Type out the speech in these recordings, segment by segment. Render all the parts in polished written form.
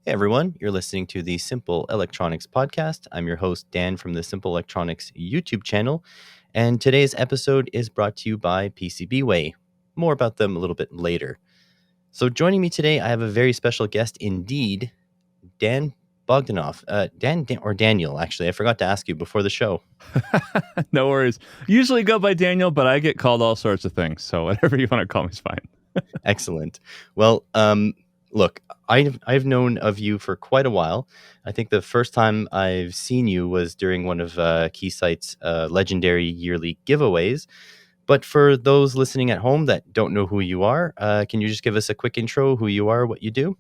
Hey everyone, you're listening to the Simple Electronics Podcast. I'm your host, Dan from the Simple Electronics YouTube channel, and today's episode is brought to you by PCBWay. More about them a little bit later. So joining me today, I have a very special guest indeed, Dan Bogdanoff. Or Daniel, actually. I forgot to ask you before the show. No worries. Usually go by Daniel, but I get called all sorts of things, so whatever you want to call me is fine. Excellent. Well, look, I've known of you for quite a while. I think the first time I've seen you was during one of Keysight's legendary yearly giveaways. But for those listening at home that don't know who you are, can you just give us a quick intro, who you are, what you do?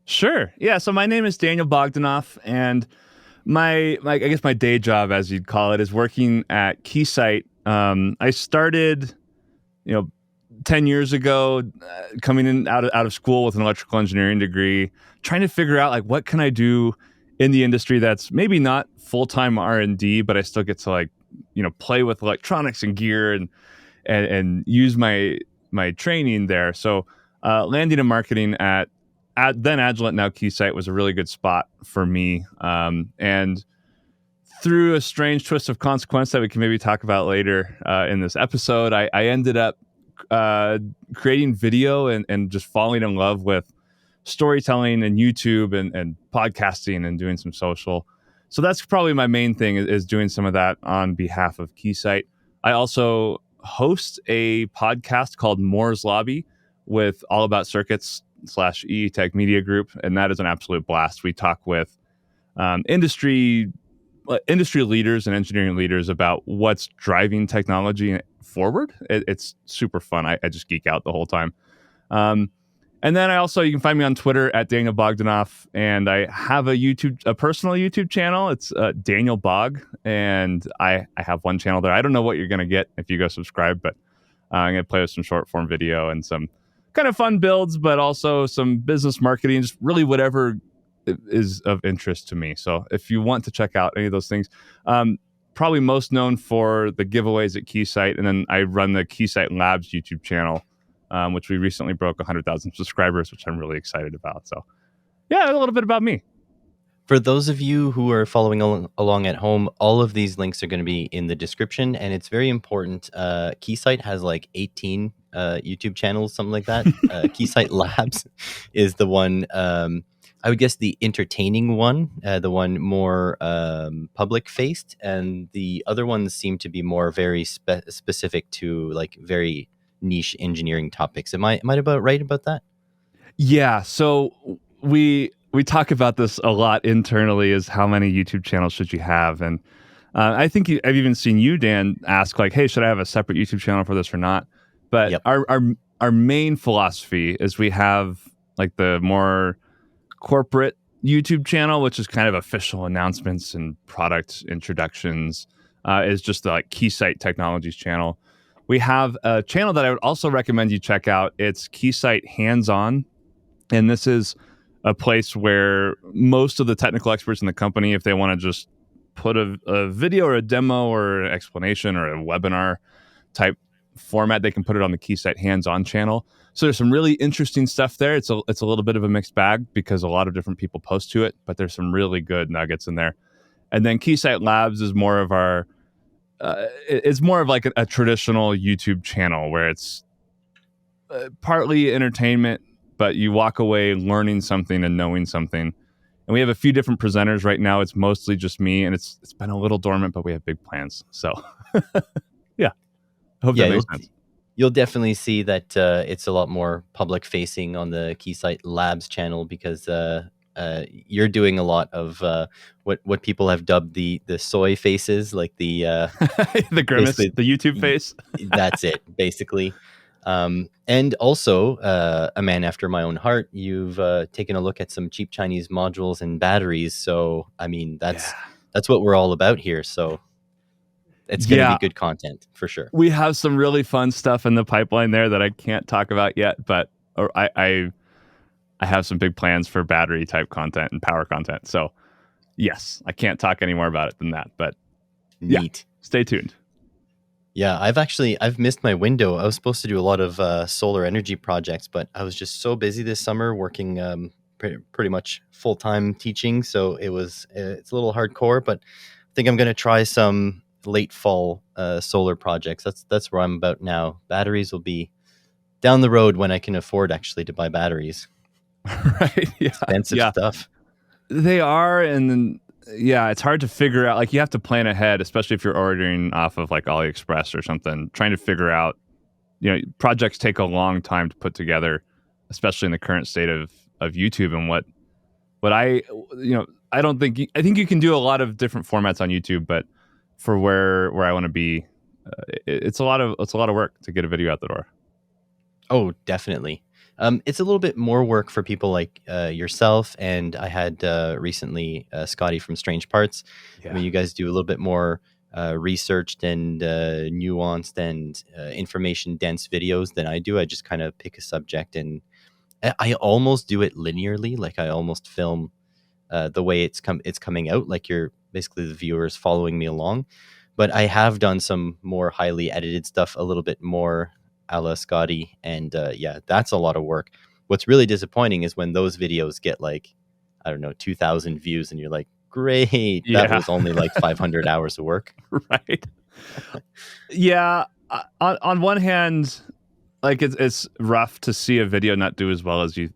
Sure. Yeah, so my name is Daniel Bogdanoff, and my I guess my day job, as you'd call it, is working at Keysight. I started, 10 years ago, coming in out of school with an electrical engineering degree, trying to figure out what can I do in the industry that's maybe not full-time R&D, but I still get to play with electronics and gear and use my training there. So landing in marketing at then Agilent, now Keysight, was a really good spot for me. And through a strange twist of consequence that we can maybe talk about later in this episode, I ended up creating video and just falling in love with storytelling and YouTube and podcasting and doing some social. So that's probably my main thing, is doing some of that on behalf of Keysight. I also host a podcast called Moore's Lobby with All About Circuits / EE Tech Media Group, and that is an absolute blast. We talk with industry leaders and engineering leaders about what's driving technology forward. It's super fun. I just geek out the whole time. And then you can find me on Twitter at Daniel Bogdanoff, and I have a personal YouTube channel. It's Daniel Bog, and I have one channel there. I don't know what you're going to get if you go subscribe, but I'm going to play with some short form video and some kind of fun builds, but also some business marketing, just really whatever is of interest to me. So if you want to check out any of those things, probably most known for the giveaways at Keysight, and then I run the Keysight Labs YouTube channel, which we recently broke 100,000 subscribers, which I'm really excited about. So yeah, a little bit about me. For those of you who are following along at home, all of these links are going to be in the description, and it's very important. Keysight has 18 YouTube channels, something like that. Keysight Labs is the one, I would guess the entertaining one, the one more public-faced, and the other ones seem to be more very specific to very niche engineering topics. Am I about right about that? Yeah, so we talk about this a lot internally, is how many YouTube channels should you have? And I think I've even seen you, Dan, ask hey, should I have a separate YouTube channel for this or not? But Yep. our main philosophy is we have the more corporate YouTube channel, which is kind of official announcements and product introductions, is just the Keysight Technologies channel. We have a channel that I would also recommend you check out. It's Keysight Hands-On, and this is a place where most of the technical experts in the company, if they want to just put a video or a demo or an explanation or a webinar type format, they can put it on the Keysight Hands-On channel. So there's some really interesting stuff there. It's a little bit of a mixed bag because a lot of different people post to it, but there's some really good nuggets in there. And then Keysight Labs is more of our it's more of a traditional YouTube channel where it's partly entertainment, but you walk away learning something and knowing something. And we have a few different presenters right now. It's mostly just me, and it's been a little dormant, but we have big plans. So yeah, I hope that makes sense. You'll definitely see that it's a lot more public facing on the Keysight Labs channel because you're doing a lot of what people have dubbed the soy faces, the the grimace, the YouTube face. That's it, basically. And also, a man after my own heart, you've taken a look at some cheap Chinese modules and batteries. So, I mean, that's what we're all about here. So it's going to be good content for sure. We have some really fun stuff in the pipeline there that I can't talk about yet, but I have some big plans for battery type content and power content. So yes, I can't talk any more about it than that, but neat. Stay tuned. Yeah, I've missed my window. I was supposed to do a lot of solar energy projects, but I was just so busy this summer working pretty much full-time teaching, so it's a little hardcore, but I think I'm going to try some late fall solar projects. That's where I'm about now. Batteries will be down the road when I can afford actually to buy batteries. Right? Yeah, Expensive yeah, stuff. they are, and then yeah, it's hard to figure out. Like you have to plan ahead, especially if you're ordering off of like AliExpress or something. Trying to figure out, projects take a long time to put together, especially in the current state of YouTube and what I don't think I think you can do a lot of different formats on YouTube, but for where I want to be, it's a lot of work to get a video out the door. Oh, definitely. It's a little bit more work for people like yourself, and I had recently Scotty from Strange Parts. I Yeah. mean, you guys do a little bit more researched and nuanced and information dense videos than I do. I just kind of pick a subject, and I almost do it linearly. Like I almost film the way it's coming out. Like you're basically the viewers following me along. But I have done some more highly edited stuff, a little bit more a la Scotty, and yeah, that's a lot of work. What's really disappointing is when those videos get like, I don't know, 2,000 views, and you're like, great, that Yeah. was only like 500 hours of work. Right. Yeah. On one hand, like it's rough to see a video not do as well as you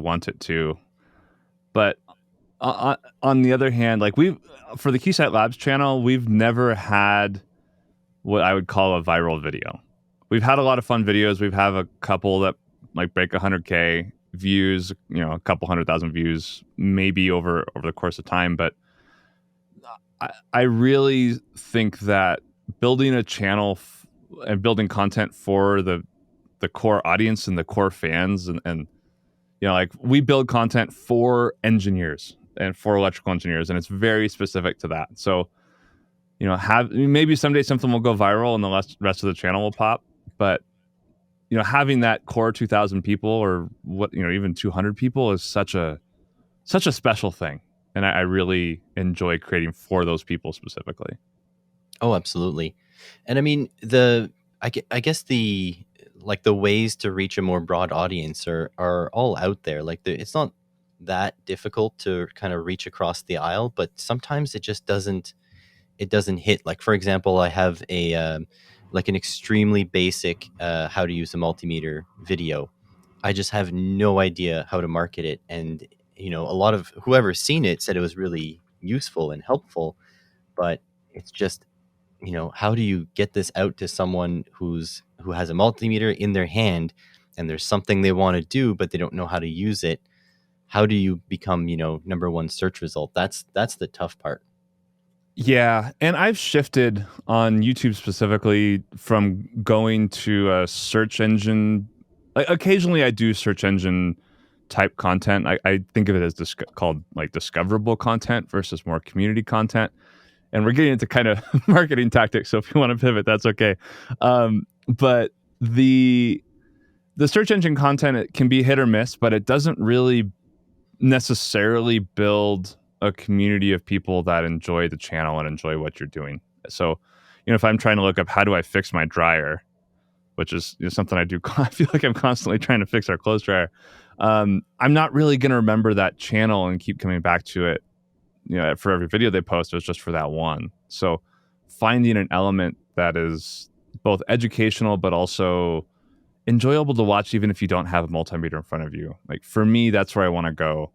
want it to, but on the other hand, like for the Keysight Labs channel, we've never had what I would call a viral video. We've had a lot of fun videos. We've have a couple that like break 100K views, a couple 100,000 views, maybe over the course of time. But I really think that building a channel and building content for the core audience and the core fans, and like we build content for engineers and for electrical engineers, and it's very specific to that. So, maybe someday something will go viral and the rest of the channel will pop, but having that core 2,000 people or even 200 people is such a special thing, and I really enjoy creating for those people specifically. Oh, absolutely. And I mean, I guess the ways to reach a more broad audience are all out there. Like it's not that difficult to kind of reach across the aisle, but sometimes it just doesn't hit. Like for example, I have a like an extremely basic how to use a multimeter video. I just have no idea how to market it, and a lot of whoever's seen it said it was really useful and helpful, but it's just how do you get this out to someone who has a multimeter in their hand, and there's something they want to do but they don't know how to use it? How do you become number one search result? That's the tough part. Yeah, and I've shifted on YouTube specifically from going to a search engine. Like, occasionally, I do search engine type content. I think of it as called like discoverable content versus more community content. And we're getting into kind of marketing tactics. So if you want to pivot, that's okay. But the search engine content, it can be hit or miss, but it doesn't really necessarily build a community of people that enjoy the channel and enjoy what you're doing. So, if I'm trying to look up how do I fix my dryer, which is something I do, I feel like I'm constantly trying to fix our clothes dryer. I'm not really going to remember that channel and keep coming back to it. For every video they post, it was just for that one. So, finding an element that is both educational but also enjoyable to watch, even if you don't have a multimeter in front of you. Like for me, that's where I want to go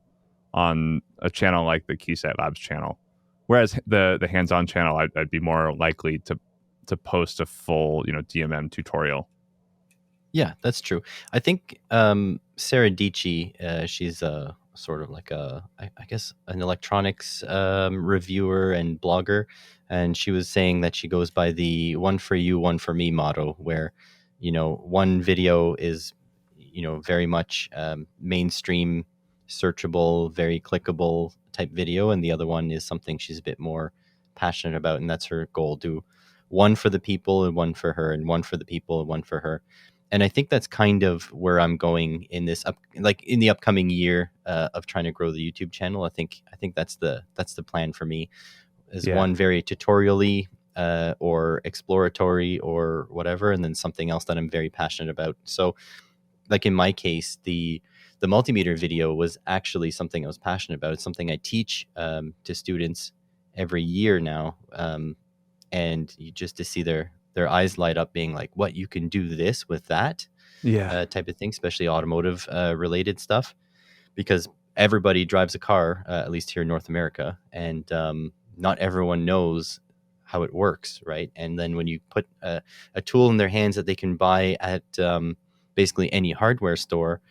on a channel like the Keysight Labs channel. Whereas the hands-on channel, I'd be more likely to post a full DMM tutorial. Yeah, that's true. I think Sarah Dici, she's sort of like I guess an electronics reviewer and blogger, and she was saying that she goes by the one for you, one for me motto, where one video is very much mainstream, searchable, very clickable type video, and the other one is something she's a bit more passionate about, and that's her goal. Do one for the people and one for her, and one for the people and one for her. And I think that's kind of where I'm going in this in the upcoming year of trying to grow the YouTube channel. I think that's the plan for me, is one very tutorially or exploratory or whatever, and then something else that I'm very passionate about. So like in my case, the the multimeter video was actually something I was passionate about. It's something I teach to students every year now, and you just to see their eyes light up, being like, "What, you can do this with that?" Yeah. Type of thing, especially automotive related stuff, because everybody drives a car, at least here in North America, and not everyone knows how it works, right? And then when you put a tool in their hands that they can buy at basically any hardware store,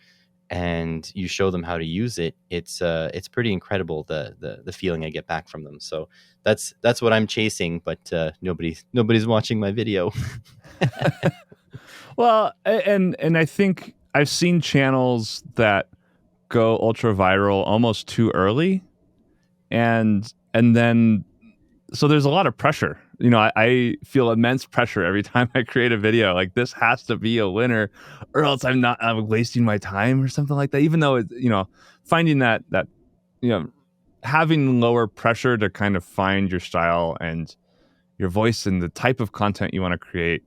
and you show them how to use it, it's pretty incredible, the feeling I get back from them. So that's what I'm chasing, but nobody's watching my video. Well, and I think I've seen channels that go ultra viral almost too early, and then so there's a lot of pressure. You know, I feel immense pressure every time I create a video. Like, this has to be a winner, or else I'm wasting my time or something like that. Even though it's, you know, finding that you know, having lower pressure to kind of find your style and your voice and the type of content you want to create,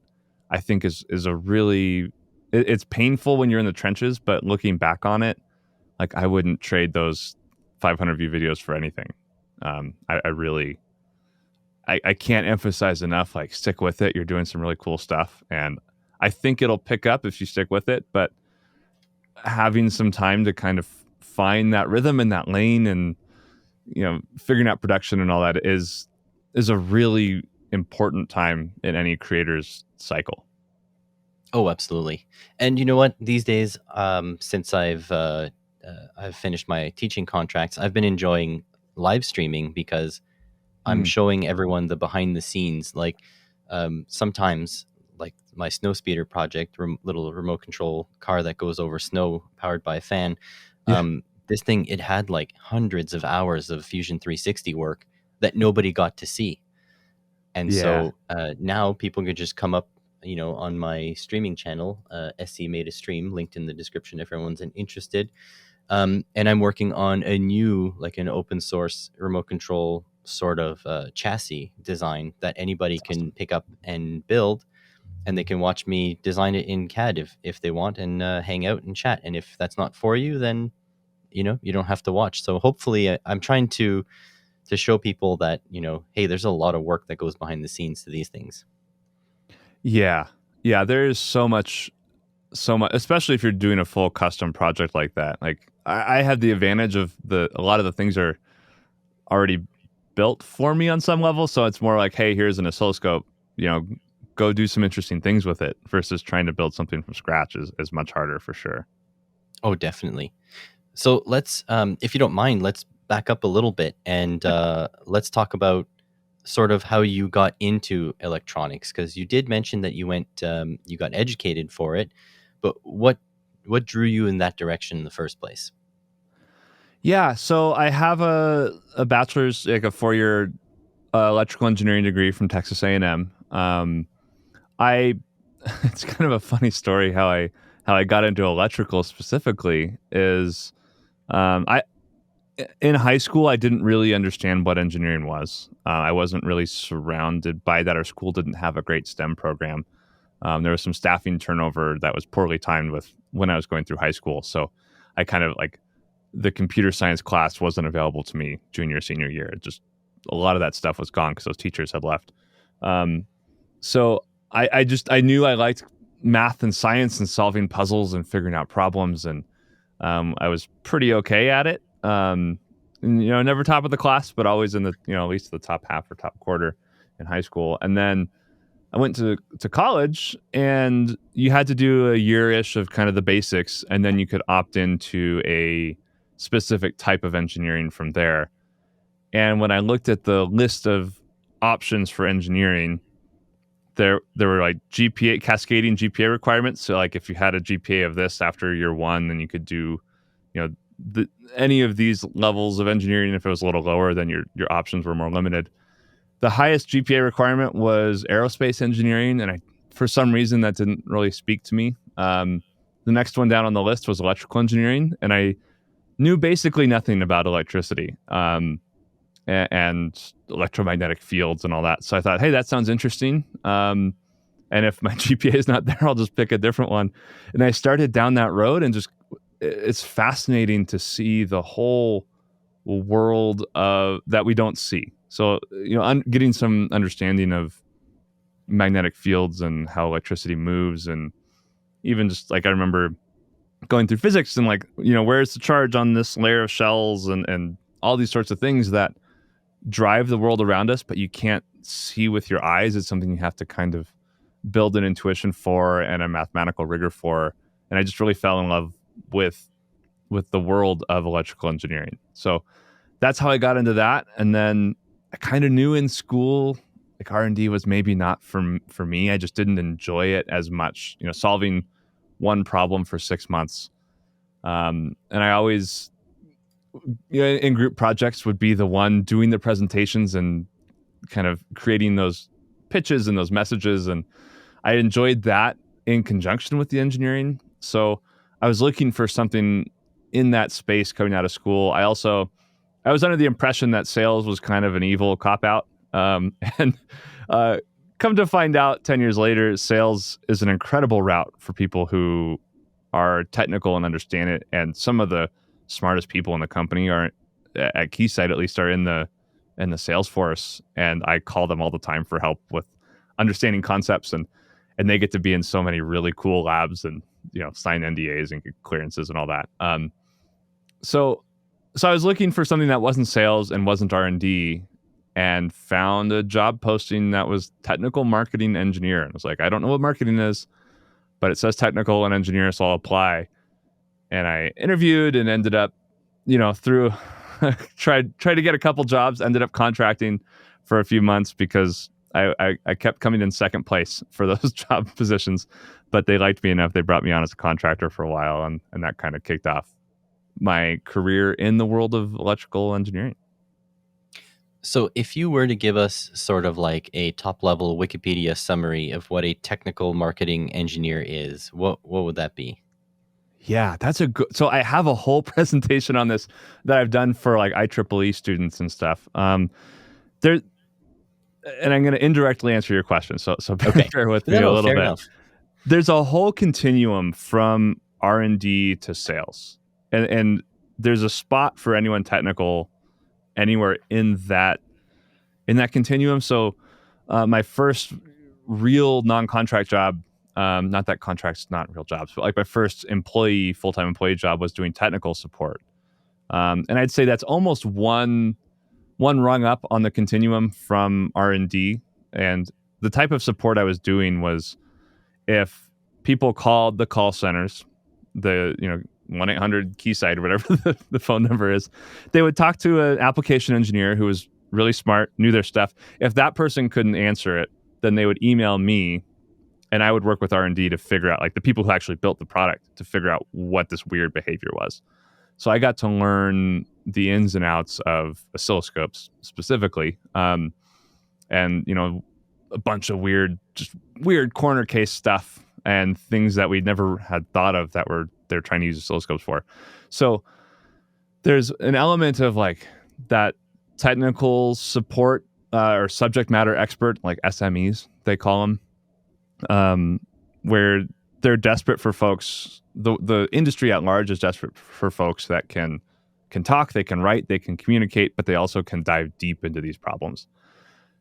I think is a really, it's painful when you're in the trenches, but looking back on it, like, I wouldn't trade those 500 view videos for anything. I really, I can't emphasize enough, like, stick with it. You're doing some really cool stuff, and I think it'll pick up if you stick with it, but having some time to kind of find that rhythm and that lane, and, you know, figuring out production and all that is a really important time in any creator's cycle. Oh, absolutely. And you know what? These days, since I've finished my teaching contracts, I've been enjoying live streaming, because I'm showing everyone the behind the scenes. Like, sometimes, like my snow speeder project, little remote control car that goes over snow powered by a fan. Yeah. This thing, it had like hundreds of hours of Fusion 360 work that nobody got to see. And Yeah. so now people can just come up, you know, on my streaming channel, SC made a stream, linked in the description if everyone's interested. And I'm working on a new, like, an open source remote control sort of chassis design that anybody can pick up and build, and they can watch me design it in CAD if they want, and hang out and chat. And if that's not for you, then, you know, you don't have to watch. So hopefully I'm trying to show people that, you know, hey, there's a lot of work that goes behind the scenes to these things. Yeah. Yeah. There is so much, especially if you're doing a full custom project like that. Like, I had the advantage of a lot of the things are already built for me on some level. So it's more like, hey, here's an oscilloscope, you know, go do some interesting things with it, versus trying to build something from scratch is much harder, for sure. Oh, definitely. So let's, if you don't mind, let's back up a little bit, and let's talk about sort of how you got into electronics, because you did mention that you went, you got educated for it, but what drew you in that direction in the first place? Yeah. So I have a bachelor's, like a 4-year electrical engineering degree from Texas A&M. I it's kind of a funny story how I got into electrical specifically is, I in high school I didn't really understand what engineering was. I wasn't really surrounded by that. Our school didn't have a great STEM program. There was some staffing turnover that was poorly timed with when I was going through high school. So I kind of, like, the computer science class wasn't available to me junior, senior year. It just, a lot of that stuff was gone because those teachers had left. So I knew I liked math and science and solving puzzles and figuring out problems. And I was pretty okay at it. And, you know, never top of the class, but always in the, you know, at least the top half or top quarter in high school. And then I went to college, and you had to do a year-ish of kind of the basics, and then you could opt into a specific type of engineering from there. And when I looked at the list of options for engineering, there were like GPA, cascading GPA requirements. So, like, if you had a GPA of this after year one, then you could do, you know, any of these levels of engineering. If it was a little lower, then your options were more limited. The highest GPA requirement was aerospace engineering, and for some reason that didn't really speak to me. The next one down on the list was electrical engineering, and I knew basically nothing about electricity and electromagnetic fields and all that. So I thought, hey, that sounds interesting. And if my GPA is not there, I'll just pick a different one. And I started down that road and just it's fascinating to see the whole world that we don't see. So, getting some understanding of magnetic fields and how electricity moves, and even just like I remember going through physics and like, where's the charge on this layer of shells, and all these sorts of things that drive the world around us, but you can't see with your eyes. It's something you have to kind of build an intuition for and a mathematical rigor for. And I just really fell in love with the world of electrical engineering. So that's how I got into that. And then I kind of knew in school, like R&D was maybe not for me. I just didn't enjoy it as much, solving one problem for 6 months. And I always, in group projects would be the one doing the presentations and kind of creating those pitches and those messages. And I enjoyed that in conjunction with the engineering. So I was looking for something in that space coming out of school. I was under the impression that sales was kind of an evil cop-out. And come to find out 10 years later, sales is an incredible route for people who are technical and understand it. And some of the smartest people in the company are at Keysight, at least, are in the sales force. And I call them all the time for help with understanding concepts, and they get to be in so many really cool labs and, sign NDAs and get clearances and all that. So I was looking for something that wasn't sales and wasn't R&D, and found a job posting that was technical marketing engineer. And I was like, I don't know what marketing is, but it says technical and engineer, so I'll apply. And I interviewed and ended up, through tried to get a couple jobs, ended up contracting for a few months because I kept coming in second place for those job positions, but they liked me enough. They brought me on as a contractor for a while, and that kind of kicked off my career in the world of electrical engineering. So if you were to give us sort of like a top level Wikipedia summary of what a technical marketing engineer is, what would that be? Yeah, that's a good. So I have a whole presentation on this that I've done for like IEEE students and stuff. There, and I'm going to indirectly answer your question. So Okay. bear with me a little bit. Enough. There's a whole continuum from R&D to sales, and there's a spot for anyone technical anywhere in that continuum. So my first real non-contract job, not that contracts not real jobs, but like my first full-time employee job was doing technical support. And I'd say that's almost one rung up on the continuum from R&D. And the type of support I was doing was, if people called the call centers, the 1-800 Keysight or whatever the phone number is, they would talk to an application engineer who was really smart, knew their stuff. If that person couldn't answer it, then they would email me, and I would work with R&D to figure out, like the people who actually built the product, to figure out what this weird behavior was. So I got to learn the ins and outs of oscilloscopes specifically, and a bunch of weird corner case stuff and things that we'd never had thought of that they're trying to use oscilloscopes for. So there's an element of like that technical support or subject matter expert, like SMEs, they call them, where they're desperate for folks. The industry at large is desperate for folks that can talk, they can write, they can communicate, but they also can dive deep into these problems.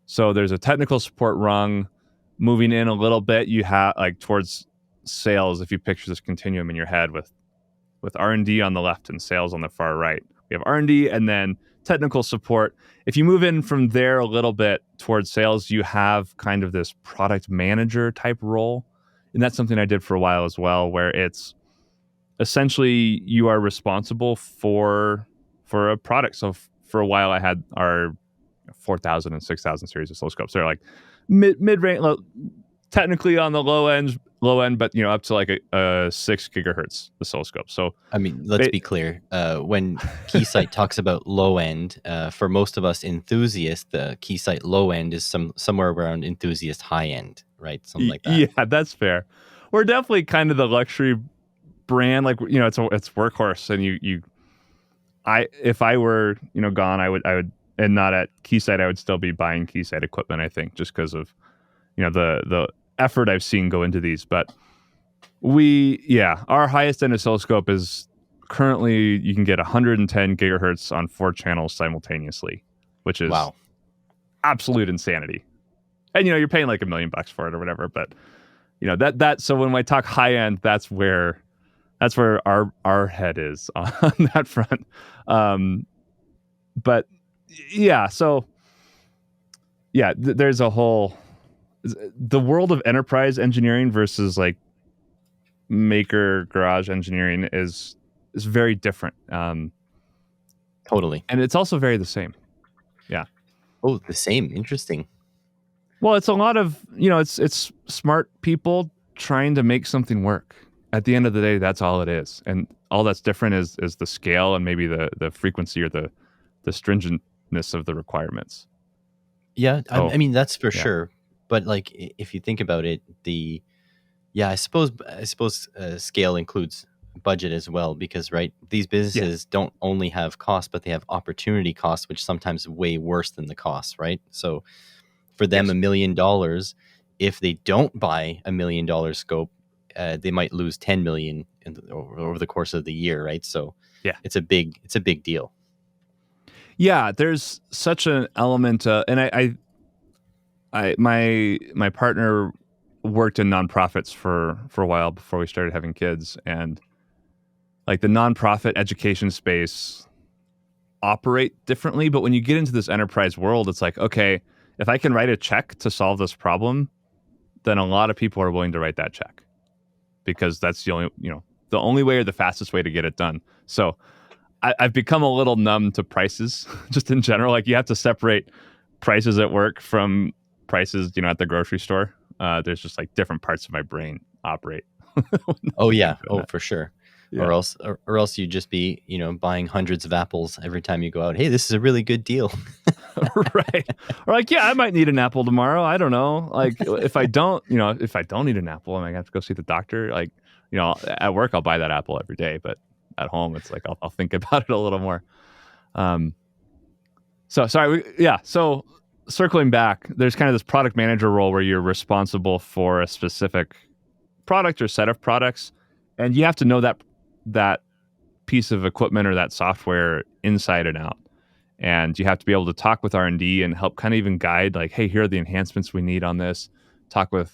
So there's a technical support rung. Moving in a little bit, you have like towards sales. If you picture this continuum in your head with R&D on the left and sales on the far right, we have R&D and then technical support. If you move in from there a little bit towards sales, you have kind of this product manager type role. And that's something I did for a while as well, where it's essentially you are responsible for a product. So for a while I had our 4000 and 6000 series oscilloscopes. They're like mid-range, technically on the low end, but up to like a 6 gigahertz oscilloscope. So I mean, let's be clear. When Keysight talks about low end, for most of us enthusiasts, the Keysight low end is somewhere around enthusiast high end, right? Something like that. Yeah, that's fair. We're definitely kind of the luxury brand, like it's workhorse. And if I were gone, I would, and not at Keysight, I would still be buying Keysight equipment, I think, just because of the effort I've seen go into these. But our highest end oscilloscope is currently you can get 110 gigahertz on 4 channels simultaneously, which is Wow. absolute insanity. And you're paying like $1 million for it or whatever. But that so when I talk high end, that's where our head is on that front. But yeah, so yeah, there's a whole the world of enterprise engineering versus like maker garage engineering is very different. Totally. And it's also very the same. Yeah. Oh, the same. Interesting. Well, it's a lot of, it's smart people trying to make something work. At the end of the day, that's all it is. And all that's different is the scale and maybe the frequency or the stringentness of the requirements. Yeah, So, I mean that's for yeah. sure. But like if you think about it, I suppose scale includes budget as well, because right, these businesses don't only have costs, but they have opportunity costs, which sometimes way worse than the costs, right? So for them, Yes. $1 million, if they don't buy $1 million scope, they might lose 10 million over the course of the year, right? So Yeah. it's a big deal. Yeah, there's such an element, and my partner worked in nonprofits for a while before we started having kids, and like the nonprofit education space operate differently. But when you get into this enterprise world, it's like, okay, if I can write a check to solve this problem, then a lot of people are willing to write that check because that's the only way or the fastest way to get it done. So I've become a little numb to prices just in general. Like you have to separate prices at work from prices, at the grocery store. There's just like different parts of my brain operate. Oh yeah. Oh, for sure. Yeah. Or else you'd just be, buying hundreds of apples every time you go out. Hey, this is a really good deal. Right. Or like, yeah, I might need an apple tomorrow. I don't know. Like if I don't need an apple, I might have to go see the doctor. Like, at work, I'll buy that apple every day, but at home, it's like, I'll think about it a little more. So sorry. So circling back, there's kind of this product manager role where you're responsible for a specific product or set of products, and you have to know that piece of equipment or that software inside and out. And you have to be able to talk with R&D and help kind of even guide, like, hey, here are the enhancements we need on this. Talk with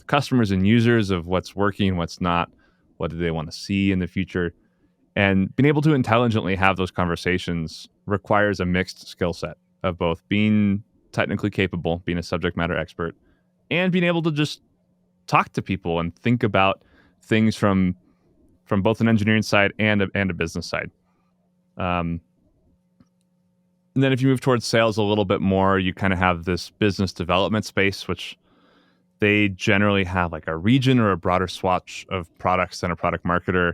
customers and users of what's working, what's not, what do they want to see in the future. And being able to intelligently have those conversations requires a mixed skill set of both being technically capable, being a subject matter expert, and being able to just talk to people and think about things from both an engineering side and a business side. And then if you move towards sales a little bit more, you kind of have this business development space, which they generally have like a region or a broader swatch of products than a product marketer.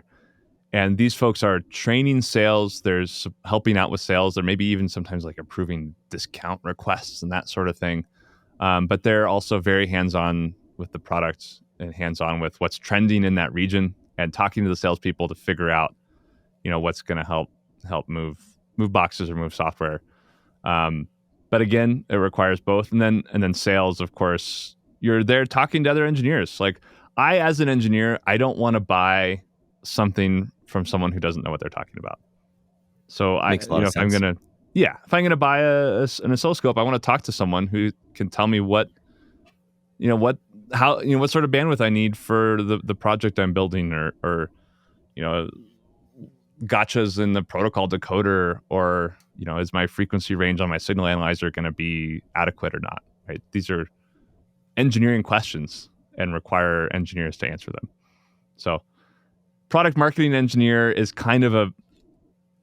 And these folks are training sales. There's helping out with sales. There maybe even sometimes like approving discount requests and that sort of thing. But they're also very hands-on with the product and hands-on with what's trending in that region and talking to the salespeople to figure out, what's going to help move boxes or move software. But again, it requires both. And then sales, of course, you're there talking to other engineers. Like as an engineer, I don't want to buy something from someone who doesn't know what they're talking about. So Makes a lot of sense. if I'm gonna buy an oscilloscope, I want to talk to someone who can tell me what sort of bandwidth I need for the project I'm building, or gotchas in the protocol decoder, or is my frequency range on my signal analyzer going to be adequate or not? Right? These are engineering questions and require engineers to answer them. So, product marketing engineer is kind of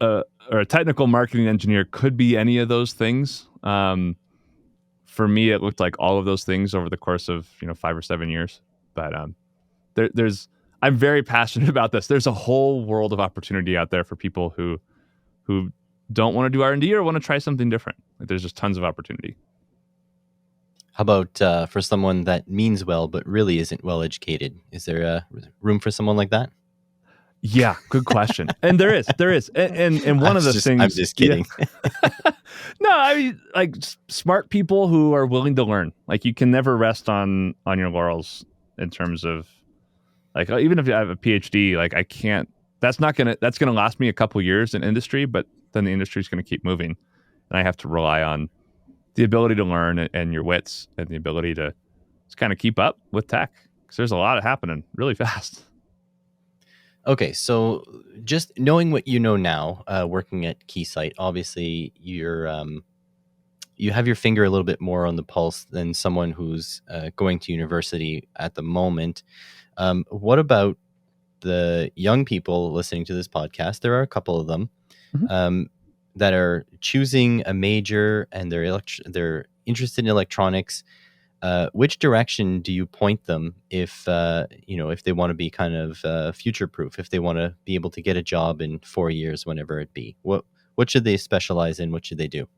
or a technical marketing engineer could be any of those things. For me, it looked like all of those things over the course of 5 or 7 years. But I'm very passionate about this. There's a whole world of opportunity out there for people who don't want to do R&D or want to try something different. Like, there's just tons of opportunity. How about for someone that means well but really isn't well educated? Is there room for someone like that? Yeah, good question. And there is, and one of the things. I'm just kidding. Yeah. No, I mean, like smart people who are willing to learn. Like you can never rest on your laurels in terms of, like, even if you have a PhD, like I can't that's gonna last me a couple years in industry, but then the industry is going to keep moving, and I have to rely on the ability to learn and your wits and the ability to just kind of keep up with tech, because there's a lot happening really fast. Okay, so just knowing what you know now, working at Keysight, obviously you have your finger a little bit more on the pulse than someone who's going to university at the moment. What about the young people listening to this podcast? There are a couple of them Mhm. that are choosing a major and they're interested in electronics. Which direction do you point them if if they want to be kind of future proof, if they want to be able to get a job in 4 years, whenever it be? What should they specialize in? What should they do?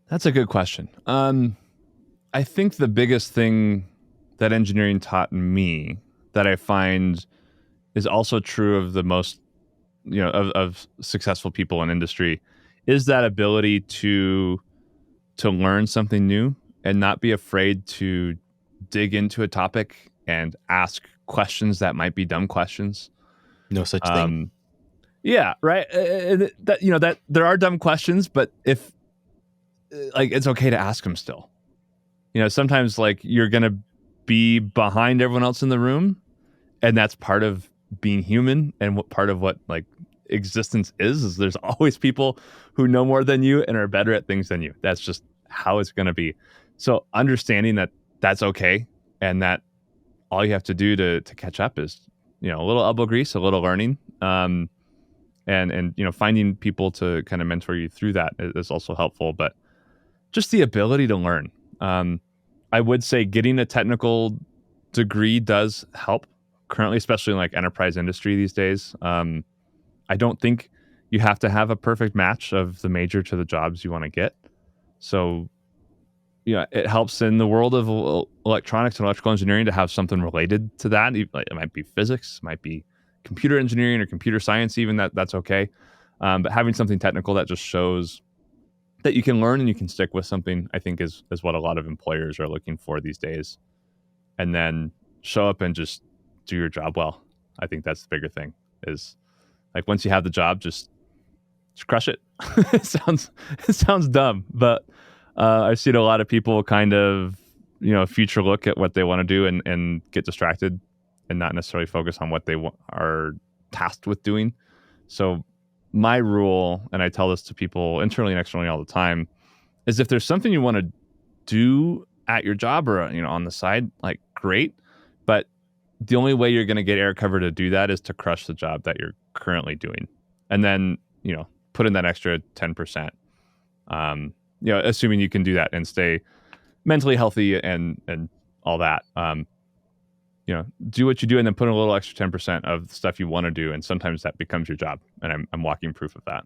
That's a good question. I think the biggest thing that engineering taught me that I find is also true of the most, of successful people in industry, is that ability to learn something new and not be afraid to dig into a topic and ask questions that might be dumb questions. No such thing. Um, yeah, right. That there are dumb questions, but if like it's okay to ask them still. Sometimes like you're gonna be behind everyone else in the room, and that's part of being human, and what part of what like existence is there's always people who know more than you and are better at things than you. That's just how it's gonna be. So understanding that that's okay, and that all you have to do to catch up is a little elbow grease, a little learning, and finding people to kind of mentor you through that is also helpful. But just the ability to learn. I would say getting a technical degree does help currently, especially in like enterprise industry these days. I don't think you have to have a perfect match of the major to the jobs you want to get. So, it helps in the world of electronics and electrical engineering to have something related to that. It might be physics, might be computer engineering or computer science, even that's okay. But having something technical that just shows that you can learn and you can stick with something, I think is what a lot of employers are looking for these days. And then show up and just do your job well. I think that's the bigger thing, is like once you have the job, just crush it. it sounds dumb, but I've seen a lot of people kind of, future look at what they want to do and get distracted and not necessarily focus on what they are tasked with doing. So my rule, and I tell this to people internally and externally all the time, is if there's something you want to do at your job or on the side, like great, but the only way you're going to get air cover to do that is to crush the job that you're currently doing, and then put in that extra 10%. Assuming you can do that and stay mentally healthy and all that. Do what you do and then put in a little extra 10% of the stuff you want to do. And sometimes that becomes your job. And I'm walking proof of that.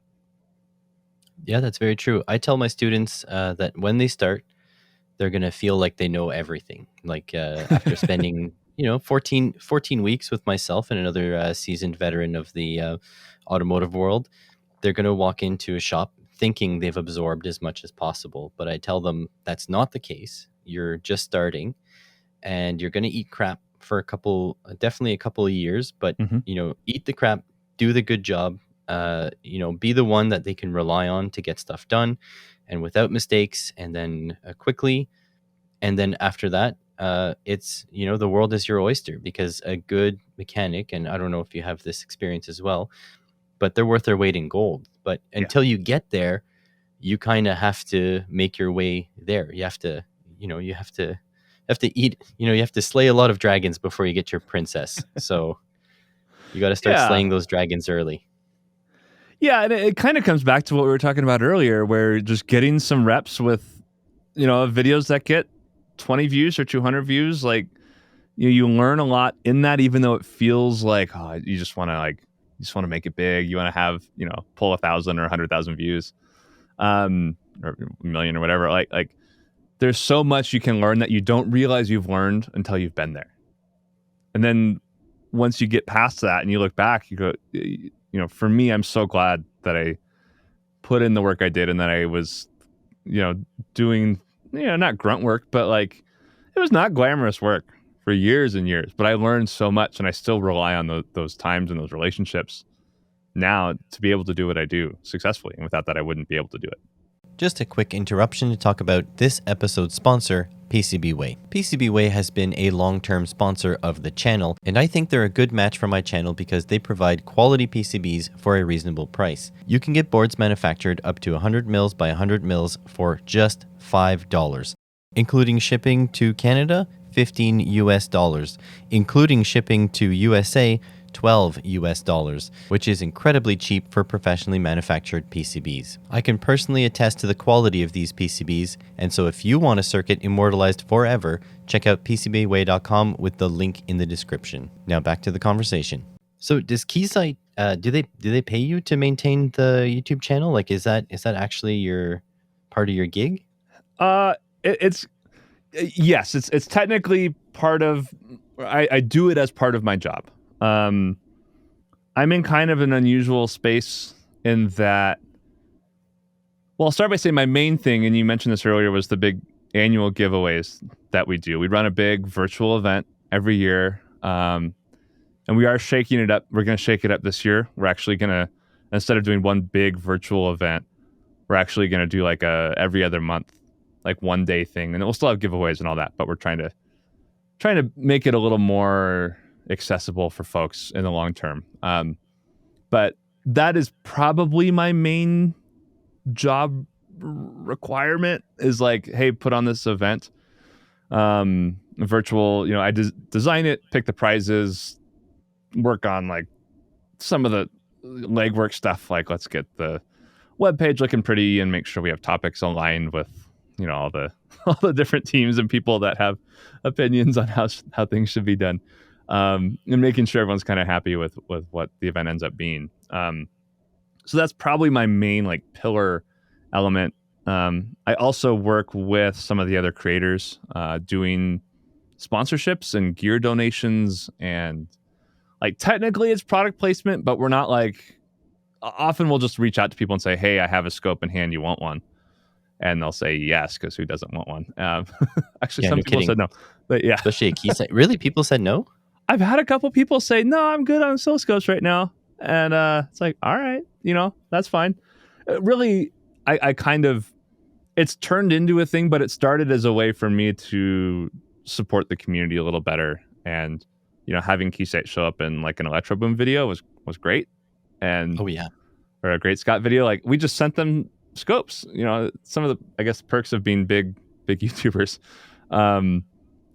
Yeah, that's very true. I tell my students that when they start, they're going to feel like they know everything. Like after spending, 14 weeks with myself and another seasoned veteran of the automotive world, they're going to walk into a shop thinking they've absorbed as much as possible. But I tell them that's not the case. You're just starting and you're going to eat crap for definitely a couple of years, but eat the crap, do the good job, be the one that they can rely on to get stuff done and without mistakes, and then quickly. And then after that, it's, the world is your oyster, because a good mechanic, and I don't know if you have this experience as well, but they're worth their weight in gold. But until you get there, you kind of have to make your way there. You have to, you have to eat, you have to slay a lot of dragons before you get your princess. So you got to start slaying those dragons early. Yeah, and it kind of comes back to what we were talking about earlier, where just getting some reps with, videos that get 20 views or 200 views, like you learn a lot in that, even though it feels like you just want to make it big. You want to have, pull 1,000 or 100,000 views, or a million or whatever. Like there's so much you can learn that you don't realize you've learned until you've been there. And then once you get past that and you look back, you go, for me, I'm so glad that I put in the work I did and that I was, doing, not grunt work, but like it was not glamorous work for years and years, but I learned so much, and I still rely on those times and those relationships now to be able to do what I do successfully. And without that, I wouldn't be able to do it. Just a quick interruption to talk about this episode's sponsor, PCBWay. PCBWay has been a long-term sponsor of the channel, and I think they're a good match for my channel because they provide quality PCBs for a reasonable price. You can get boards manufactured up to 100 mils by 100 mils for just $5, including shipping to Canada, $15 US, including shipping to USA, $12 US, which is incredibly cheap for professionally manufactured PCBs. I can personally attest to the quality of these PCBs, and so if you want a circuit immortalized forever, check out PCBWay.com with the link in the description. Now back to the conversation. So does Keysight, do they pay you to maintain the YouTube channel? Like, is that actually your part of your gig? Yes, it's technically part of. I do it as part of my job. I'm in kind of an unusual space in that. Well, I'll start by saying my main thing, and you mentioned this earlier, was the big annual giveaways that we do. We run a big virtual event every year, and we are shaking it up. We're going to shake it up this year. We're actually going to, instead of doing one big virtual event, we're actually going to do like a every other month, like 1 day thing, and we'll still have giveaways and all that, but we're trying to make it a little more accessible for folks in the long term. But that is probably my main job requirement, is like, hey, put on this event, virtual, I design it, pick the prizes, work on like some of the legwork stuff, like let's get the webpage looking pretty and make sure we have topics aligned with all the different teams and people that have opinions on how things should be done, and making sure everyone's kind of happy with what the event ends up being. So that's probably my main like pillar element. I also work with some of the other creators, doing sponsorships and gear donations, and like technically it's product placement, but we're not like, often we'll just reach out to people and say, hey, I have a scope in hand, you want one? And they'll say yes, because who doesn't want one? Actually, some people said no, but yeah. Especially at Keysight. Really? People said no? I've had a couple people say, no, I'm good on oscilloscopes right now. And it's like, all right, that's fine. Really, I kind of, it's turned into a thing, but it started as a way for me to support the community a little better. And, having Keysight show up in like an Electro Boom video was great. And, oh yeah, or a Great Scott video. Like, we just sent them scopes, some of the, I guess, perks of being big YouTubers. And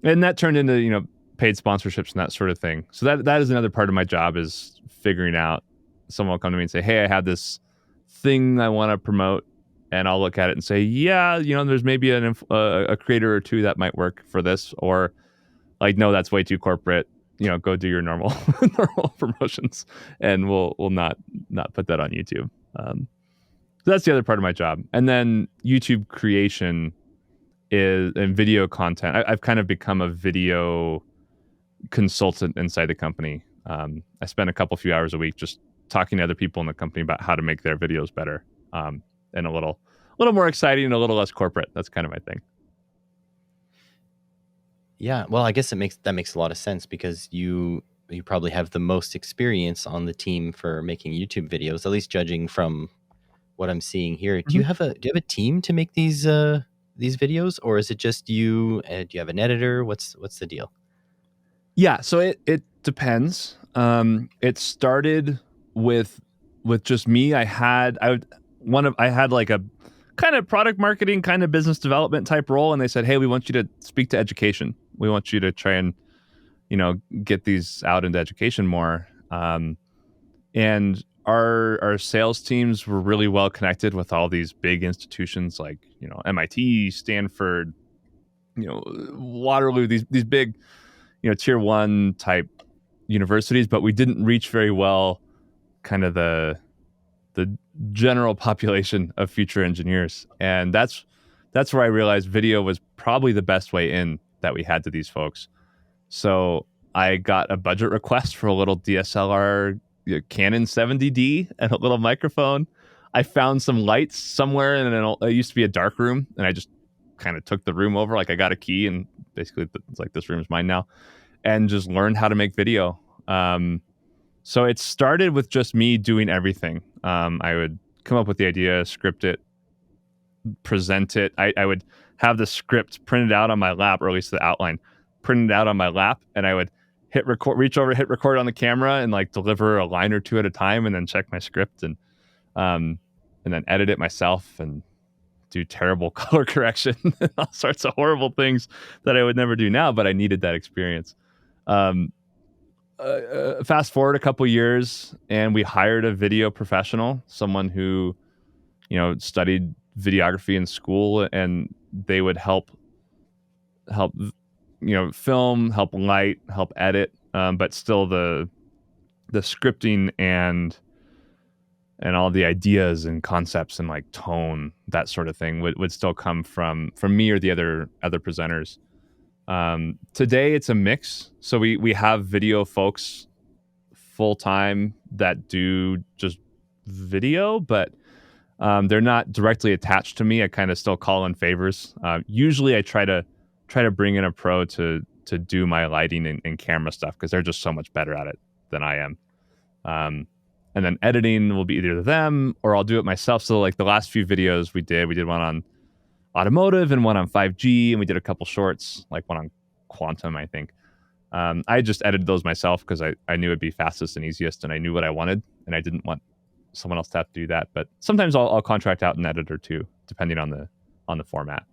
that turned into, paid sponsorships and that sort of thing. So that is another part of my job, is figuring out, someone will come to me and say, hey, I have this thing I want to promote, and I'll look at it and say, yeah, there's maybe a creator or two that might work for this, or like, no, that's way too corporate, go do your normal promotions, and we'll not put that on YouTube. So that's the other part of my job. And then YouTube creation and video content. I've kind of become a video consultant inside the company. I spend a few hours a week just talking to other people in the company about how to make their videos better, and a little more exciting and a little less corporate. That's kind of my thing. Yeah, well, I guess that makes a lot of sense, because you probably have the most experience on the team for making YouTube videos, at least judging from what I'm seeing here. Mm-hmm. Do you have a team to make these videos, or is it just you? Do you have an editor? What's the deal? Yeah, so it depends. It started with just me. I had like a kind of product marketing, kind of business development type role, and they said, hey, we want you to speak to education. We want you to try and get these out into education more. And our sales teams were really well connected with all these big institutions like MIT, Stanford, Waterloo, these big tier 1 type universities, but we didn't reach very well kind of the general population of future engineers. And that's where I realized video was probably the best way in that we had to these folks. So I got a budget request for a little DSLR Canon 70D and a little microphone. I found some lights somewhere, and it used to be a dark room, and I just kind of took the room over. Like, I got a key, and basically it's like, this room is mine now. and just learned how to make video. So it started with just me doing everything. I would come up with the idea, script it, present it. I would have the script printed out on my lap, or at least the outline printed out on my lap, and I would hit record, reach over, hit record on the camera, and like deliver a line or two at a time, and then check my script, and then edit it myself and do terrible color correction and all sorts of horrible things that I would never do now, but I needed that experience. Fast forward a couple years, and we hired a video professional, someone who, studied videography in school, and they would help film, help light, help edit, but still the scripting and all the ideas and concepts and like tone, that sort of thing would still come from me or the other presenters. Today it's a mix. So we have video folks full time that do just video, but they're not directly attached to me. I kind of still call in favors. Usually I try to bring in a pro to do my lighting and camera stuff, because they're just so much better at it than I am. And then editing will be either them or I'll do it myself. So like the last few videos we did one on automotive and one on 5G, and we did a couple shorts, like one on quantum, I think. I just edited those myself because I knew it'd be fastest and easiest, and I knew what I wanted, and I didn't want someone else to have to do that. But sometimes I'll contract out an editor too, depending on the format.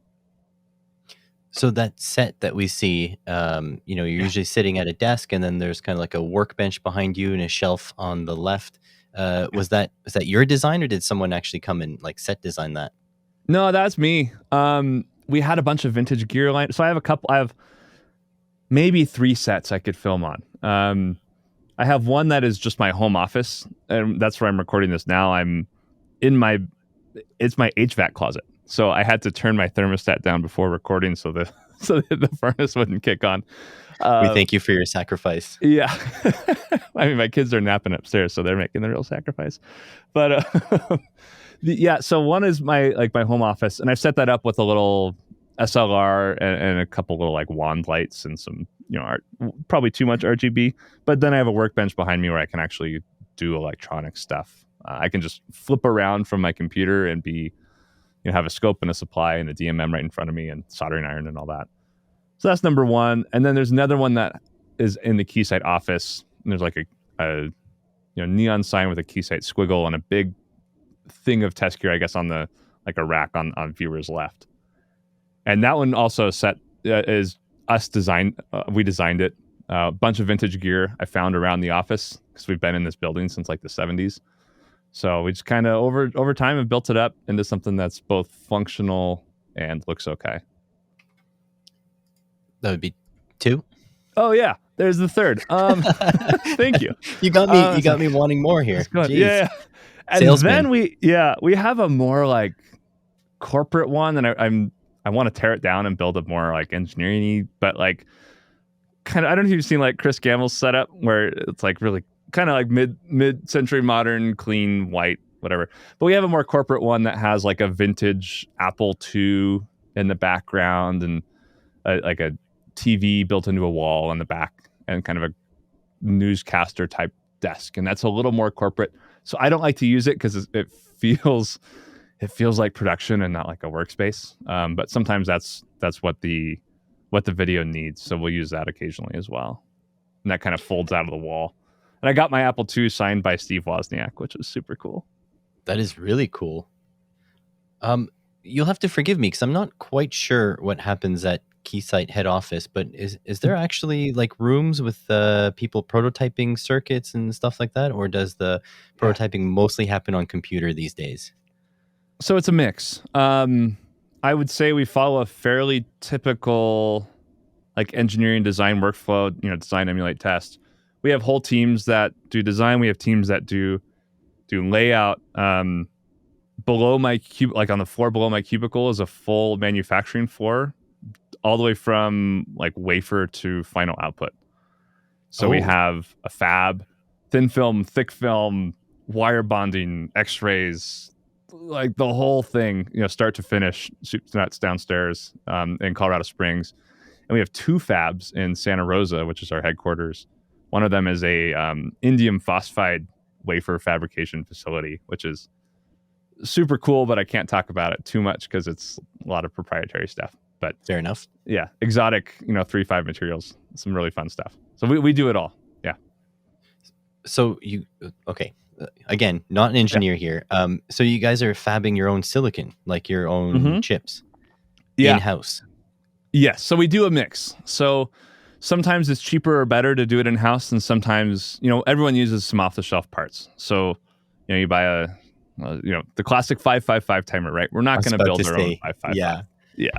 So that set that we see, you're usually sitting at a desk, and then there's kind of like a workbench behind you and a shelf on the left. Was that your design, or did someone actually come and like set design that? No, that's me. We had a bunch of vintage gear line. So I have maybe 3 sets I could film on. I have one that is just my home office, and that's where I'm recording this now. It's my HVAC closet. So I had to turn my thermostat down before recording so the furnace wouldn't kick on. We thank you for your sacrifice. Yeah. I mean, my kids are napping upstairs, so they're making the real sacrifice. But so one is my home office, and I've set that up with a little SLR and a couple little like wand lights and some, probably too much RGB. But then I have a workbench behind me where I can actually do electronic stuff. I can just flip around from my computer and have a scope and a supply and a DMM right in front of me and soldering iron and all that. So that's number one. And then there's another one that is in the Keysight office. And there's like a neon sign with a Keysight squiggle and a big thing of test gear, I guess, on the like a rack on viewer's left. And that one also is us design. We designed it. A bunch of vintage gear I found around the office because we've been in this building since like the 70s. So we just kind of over time have built it up into something that's both functional and looks okay. That would be 2. Oh yeah, there's the 3rd. Thank you. You got me wanting more here. Yeah. And Salesman. Then we have a more like corporate one, and I want to tear it down and build a more like engineering-y, but like kind of, I don't know if you've seen like Chris Gamble's setup where it's like really kind of like mid-century modern, clean, white, whatever. But we have a more corporate one that has like a vintage Apple II in the background and like a TV built into a wall in the back and kind of a newscaster type desk. And that's a little more corporate. So I don't like to use it because it feels like production and not like a workspace. But sometimes that's what the video needs. So we'll use that occasionally as well. And that kind of folds out of the wall. And I got my Apple II signed by Steve Wozniak, which was super cool. That is really cool. You'll have to forgive me because I'm not quite sure what happens at Keysight head office, but is there actually like rooms with people prototyping circuits and stuff like that? Or does the prototyping mostly happen on computer these days? So it's a mix. I would say we follow a fairly typical like engineering design workflow, design, emulate, test. We have whole teams that do design. We have teams that do layout. Below my like on the floor below my cubicle is a full manufacturing floor, all the way from like wafer to final output. So we have a fab, thin film, thick film, wire bonding, X-rays, like the whole thing, start to finish. That's downstairs in Colorado Springs. and we have 2 fabs in Santa Rosa, which is our headquarters. One of them is a indium phosphide wafer fabrication facility, which is super cool, but I can't talk about it too much because it's a lot of proprietary stuff. But Fair enough. yeah, exotic, 3.5 materials, some really fun stuff. So we do it all. Yeah. So okay. Again, not an engineer here. So you guys are fabbing your own silicon, like your own chips, in-house. Yes. So we do a mix. So sometimes it's cheaper or better to do it in-house, and sometimes, everyone uses some off-the-shelf parts. So, you buy the classic 555 timer, right? We're not going to build our own 555. Yeah.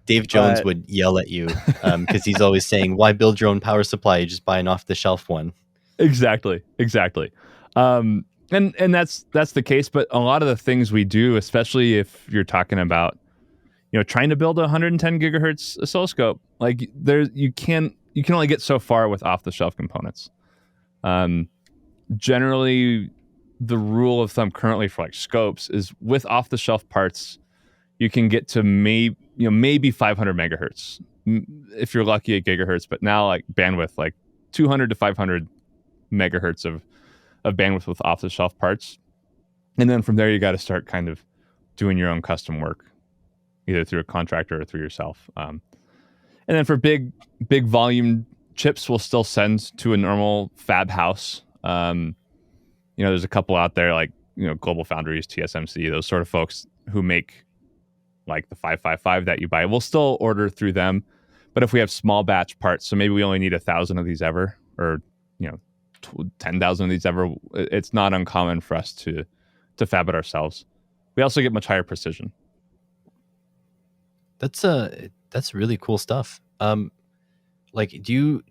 Dave Jones would yell at you because he's always saying, "Why build your own power supply? You just buy an off-the-shelf one." Exactly. And that's the case. But a lot of the things we do, especially if you're talking about, trying to build a 110 gigahertz oscilloscope, like you can only get so far with off-the-shelf components. Generally, the rule of thumb currently for like scopes is with off-the-shelf parts, you can get to maybe 500 megahertz if you're lucky at gigahertz. But now like bandwidth, like 200 to 500 megahertz of bandwidth with off-the-shelf parts, and then from there you got to start kind of doing your own custom work, either through a contractor or through yourself. And then for big volume chips, we'll still send to a normal fab house. There's a couple out there like Global Foundries, TSMC, those sort of folks who make like the 555 that you buy. We'll still order through them, but if we have small batch parts, so maybe we only need 1,000 of these ever, or 10,000 of these ever, it's not uncommon for us to fab it ourselves. We also get much higher precision. That's really cool stuff. Like, did you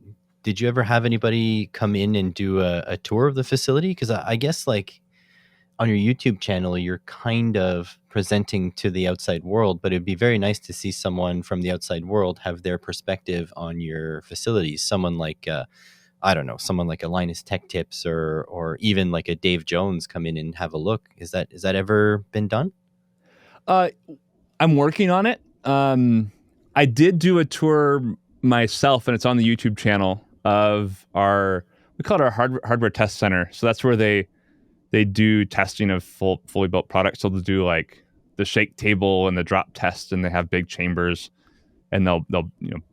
ever have anybody come in and do a tour of the facility? Because I guess like on your YouTube channel, you're kind of presenting to the outside world, but it'd be very nice to see someone from the outside world have their perspective on your facilities. Someone like I don't know, someone like a Linus Tech Tips or even like a Dave Jones come in and have a look. Is that ever been done? I'm working on it. I did do a tour myself, and it's on the YouTube channel of we call it our hardware test center. So that's where they do testing of fully built products. So they'll do like the shake table and the drop test, and they have big chambers, and they'll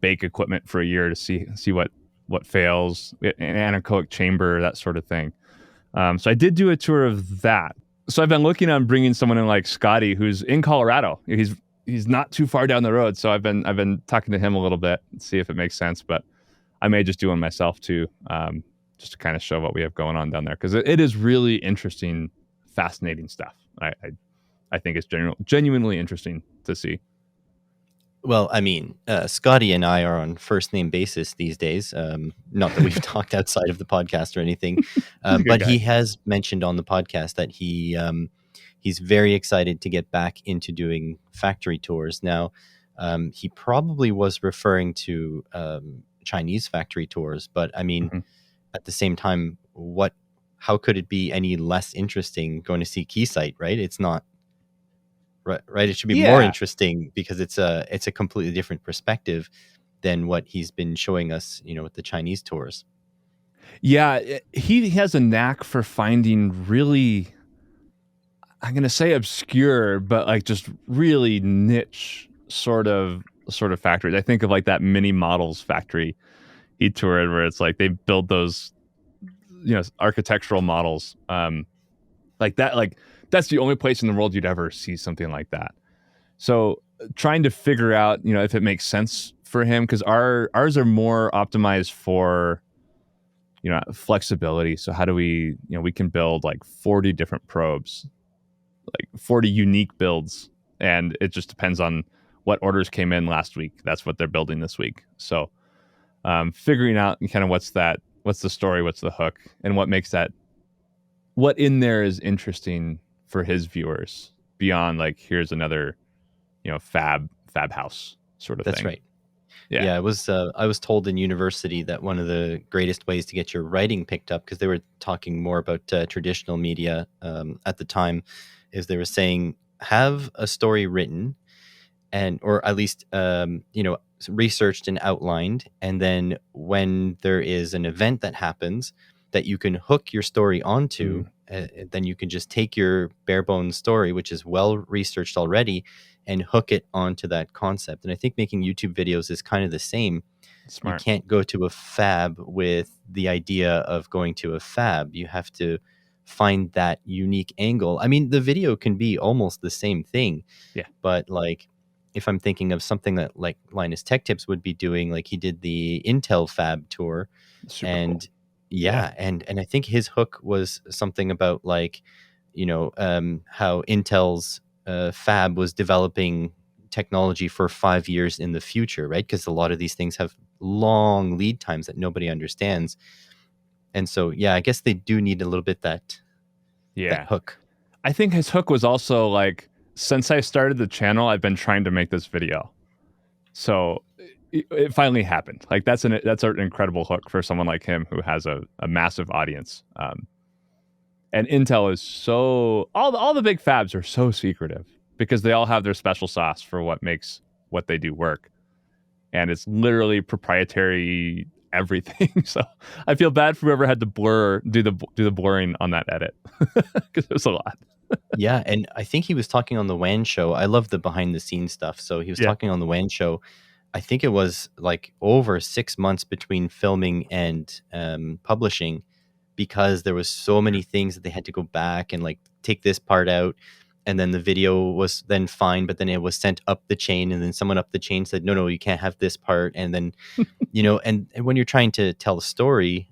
bake equipment for a year to see what fails, an anechoic chamber, that sort of thing. So I did do a tour of that. So I've been looking on bringing someone in like Scotty, who's in Colorado. He's not too far down the road. So I've been talking to him a little bit, see if it makes sense. But I may just do one myself too, just to kind of show what we have going on down there, because it is really interesting, fascinating stuff. I think it's genuinely interesting to see. Well, I mean, Scotty and I are on first name basis these days. Not that we've talked outside of the podcast or anything, but he has mentioned on the podcast that he's very excited to get back into doing factory tours. Now, he probably was referring to Chinese factory tours, but I mean, at the same time, how could it be any less interesting going to see Keysight, right? It's not. Right. It should be more interesting because it's a completely different perspective than what he's been showing us, with the Chinese tours. Yeah, he has a knack for finding really, I'm going to say obscure, but like just really niche sort of factories. I think of like that Mini Models factory he toured, where it's like they build those, architectural models, like that, like. That's the only place in the world you'd ever see something like that. So trying to figure out, if it makes sense for him, because ours are more optimized for, flexibility. So how do we, we can build like 40 different probes, like 40 unique builds. And it just depends on what orders came in last week. That's what they're building this week. So figuring out kind of what's the story, what's the hook, and what in there is interesting for his viewers beyond like, here's another, fab house sort of thing. That's right. Yeah. I was told in university that one of the greatest ways to get your writing picked up, because they were talking more about traditional media at the time, is they were saying, have a story written and or at least researched and outlined, and then when there is an event that happens that you can hook your story onto, then you can just take your bare bones story, which is well researched already, and hook it onto that concept. And I think making YouTube videos is kind of the same. Smart. You can't go to a fab with the idea of going to a fab. You have to find that unique angle. I mean, the video can be almost the same thing. Yeah. But like, if I'm thinking of something that like Linus Tech Tips would be doing, like he did the Intel fab tour. Super And cool. and I think his hook was something about like, how Intel's fab was developing technology for 5 years in the future, right? Because a lot of these things have long lead times that nobody understands. And so, I guess they do need a little bit that hook. I think his hook was also like, since I started the channel, I've been trying to make this video. So it finally happened. Like that's an incredible hook for someone like him who has a massive audience. And Intel is so, all the big fabs are so secretive because they all have their special sauce for what makes what they do work. And it's literally proprietary everything. So I feel bad for whoever had to do the blurring on that edit because it was a lot. Yeah, and I think he was talking on the WAN show. I love the behind the scenes stuff. So he was talking on the WAN show. I think it was like over 6 months between filming and publishing, because there was so many things that they had to go back and like take this part out. And then the video was then fine, but then it was sent up the chain, and then someone up the chain said, no, you can't have this part. And then, and when you're trying to tell a story,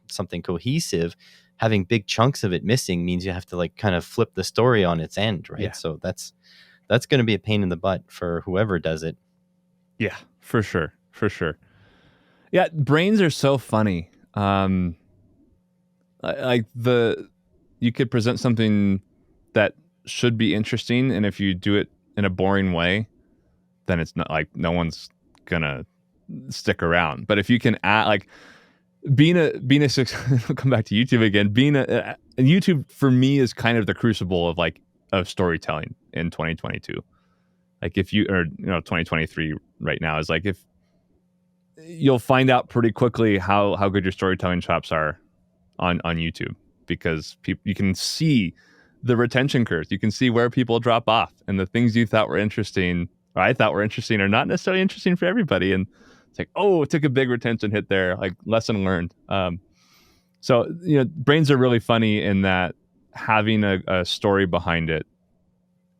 something cohesive, having big chunks of it missing means you have to like kind of flip the story on its end, right? Yeah. So that's going to be a pain in the butt for whoever does it. Yeah, for sure. Yeah, brains are so funny. You could present something that should be interesting, and if you do it in a boring way, then it's not like no one's gonna stick around. But if you can add, like, being a come back to YouTube again, and YouTube for me is kind of the crucible of storytelling in 2022. Like 2023 right now is like, if you'll find out pretty quickly how good your storytelling chops are on YouTube, because you can see the retention curves. You can see where people drop off, and the things you thought were interesting, or I thought were interesting, are not necessarily interesting for everybody. And it's like, oh, it took a big retention hit there, like lesson learned. So brains are really funny in that having a story behind it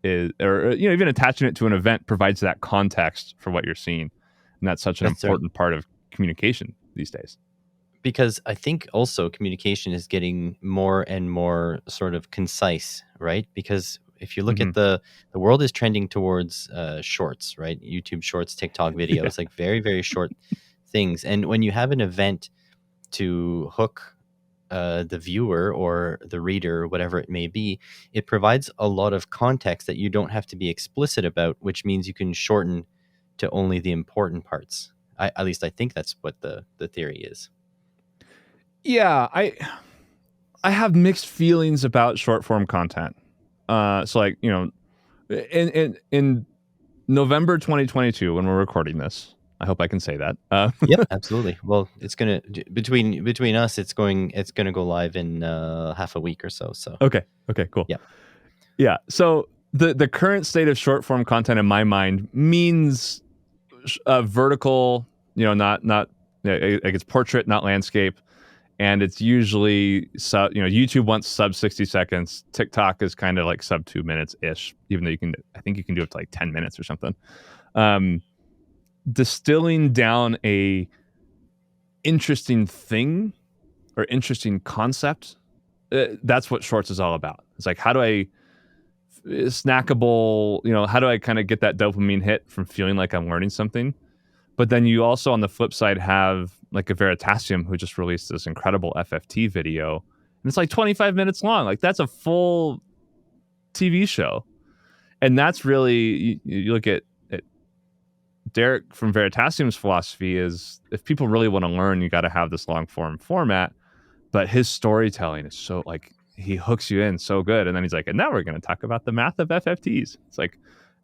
is, or even attaching it to an event provides that context for what you're seeing, and that's such an important part of communication these days. Because I think also communication is getting more and more sort of concise, right? Because if you look at the world is trending towards shorts, right? YouTube shorts, TikTok videos, like very, very short things. And when you have an event to hook the viewer or the reader, whatever it may be, it provides a lot of context that you don't have to be explicit about, which means you can shorten to only the important parts. At least I think that's what the theory is. Yeah, I have mixed feelings about short form content. So like, in November 2022, when we're recording this, I hope I can say that. Yep, absolutely. Well, it's gonna between us, it's gonna go live in half a week or so. So okay, cool. Yeah. So the current state of short form content in my mind means vertical. Not like it's portrait, not landscape. And it's usually, YouTube wants sub 60 seconds. TikTok is kind of like sub 2 minutes ish, even though I think you can do it to like 10 minutes or something. Distilling down a interesting thing or interesting concept, that's what shorts is all about. It's like, how do I snackable, how do I kind of get that dopamine hit from feeling like I'm learning something? But then you also, on the flip side, have like a Veritasium who just released this incredible FFT video, and it's like 25 minutes long. Like that's a full TV show. And that's really, you look at Derek from Veritasium's philosophy is, if people really want to learn, you got to have this long form format. But his storytelling is so, like, he hooks you in so good. And then he's like, and now we're going to talk about the math of FFTs. It's like,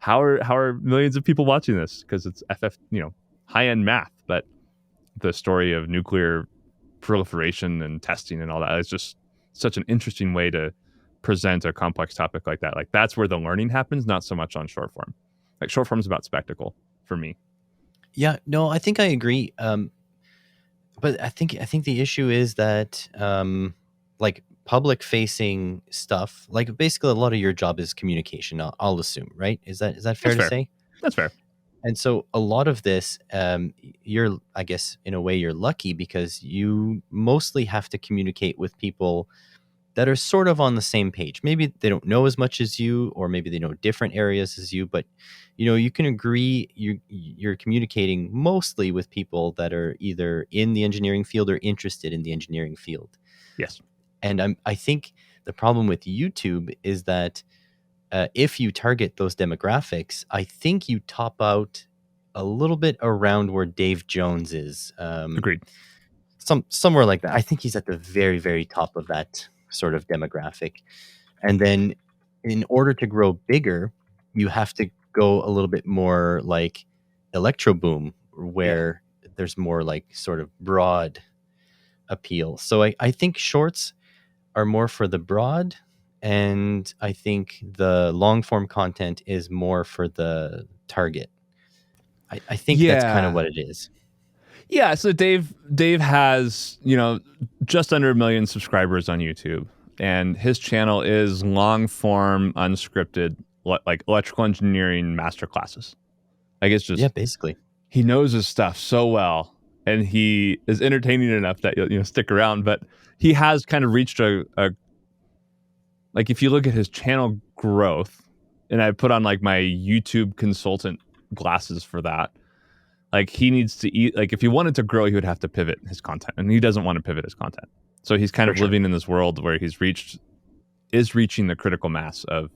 how are millions of people watching this? Because it's high end math, but the story of nuclear proliferation and testing and all that is just such an interesting way to present a complex topic like that. Like that's where the learning happens, not so much on short form. Like short form is about spectacle for me. Yeah, no, I think I agree. But I think the issue is that like public facing stuff, like basically a lot of your job is communication. I'll assume, right? Is that fair That's to fair. say? That's fair. And so a lot of this, you're, I guess, in a way, you're lucky because you mostly have to communicate with people that are sort of on the same page. Maybe they don't know as much as you, or maybe they know different areas as you, but you can agree you're communicating mostly with people that are either in the engineering field or interested in the engineering field. Yes. And I think the problem with YouTube is that if you target those demographics, I think you top out a little bit around where Dave Jones is. Agreed. Somewhere like that. I think he's at the very, very top of that sort of demographic. And then in order to grow bigger, you have to go a little bit more like Electro Boom, where there's more like sort of broad appeal. So I think shorts are more for the broad, and I think the long form content is more for the target. I think that's kind of what it is. Yeah, so Dave has, just under 1 million subscribers on YouTube, and his channel is long form, unscripted, like electrical engineering master classes. I guess just basically. He knows his stuff so well, and he is entertaining enough that you'll stick around. But he has kind of reached a like, if you look at his channel growth, and I put on like my YouTube consultant glasses for that. Like he needs to eat, like if he wanted to grow, he would have to pivot his content, and he doesn't want to pivot his content. So he's kind of living in this world where is reaching the critical mass of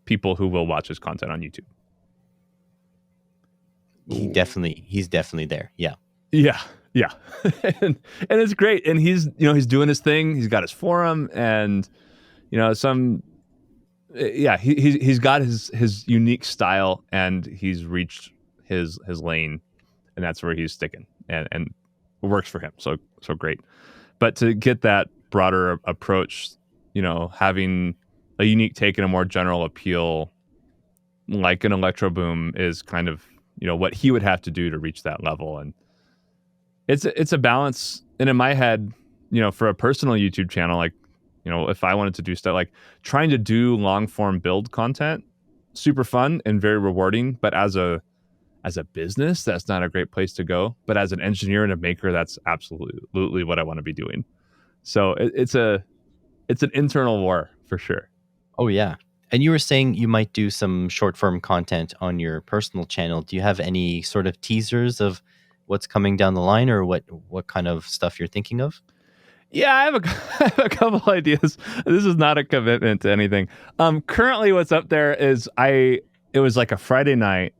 people who will watch his content on YouTube. He's definitely there. Yeah. Yeah. Yeah. and it's great. And he's doing his thing. He's got his forum and, he's got his unique style, and he's reached his lane, and that's where he's sticking, and it works for him. So great. But to get that broader approach, having a unique take and a more general appeal, like an Electro Boom, is kind of, what he would have to do to reach that level. And it's a balance. And in my head, for a personal YouTube channel, like, if I wanted to do stuff like trying to do long form build content, super fun and very rewarding. But as a business, that's not a great place to go. But as an engineer and a maker, that's absolutely what I want to be doing. So it's an internal war for sure. Oh yeah. And you were saying you might do some short form content on your personal channel. Do you have any sort of teasers of what's coming down the line, or what kind of stuff you're thinking of? Yeah, I have a couple ideas. This is not a commitment to anything. Currently what's up there is it was like a Friday night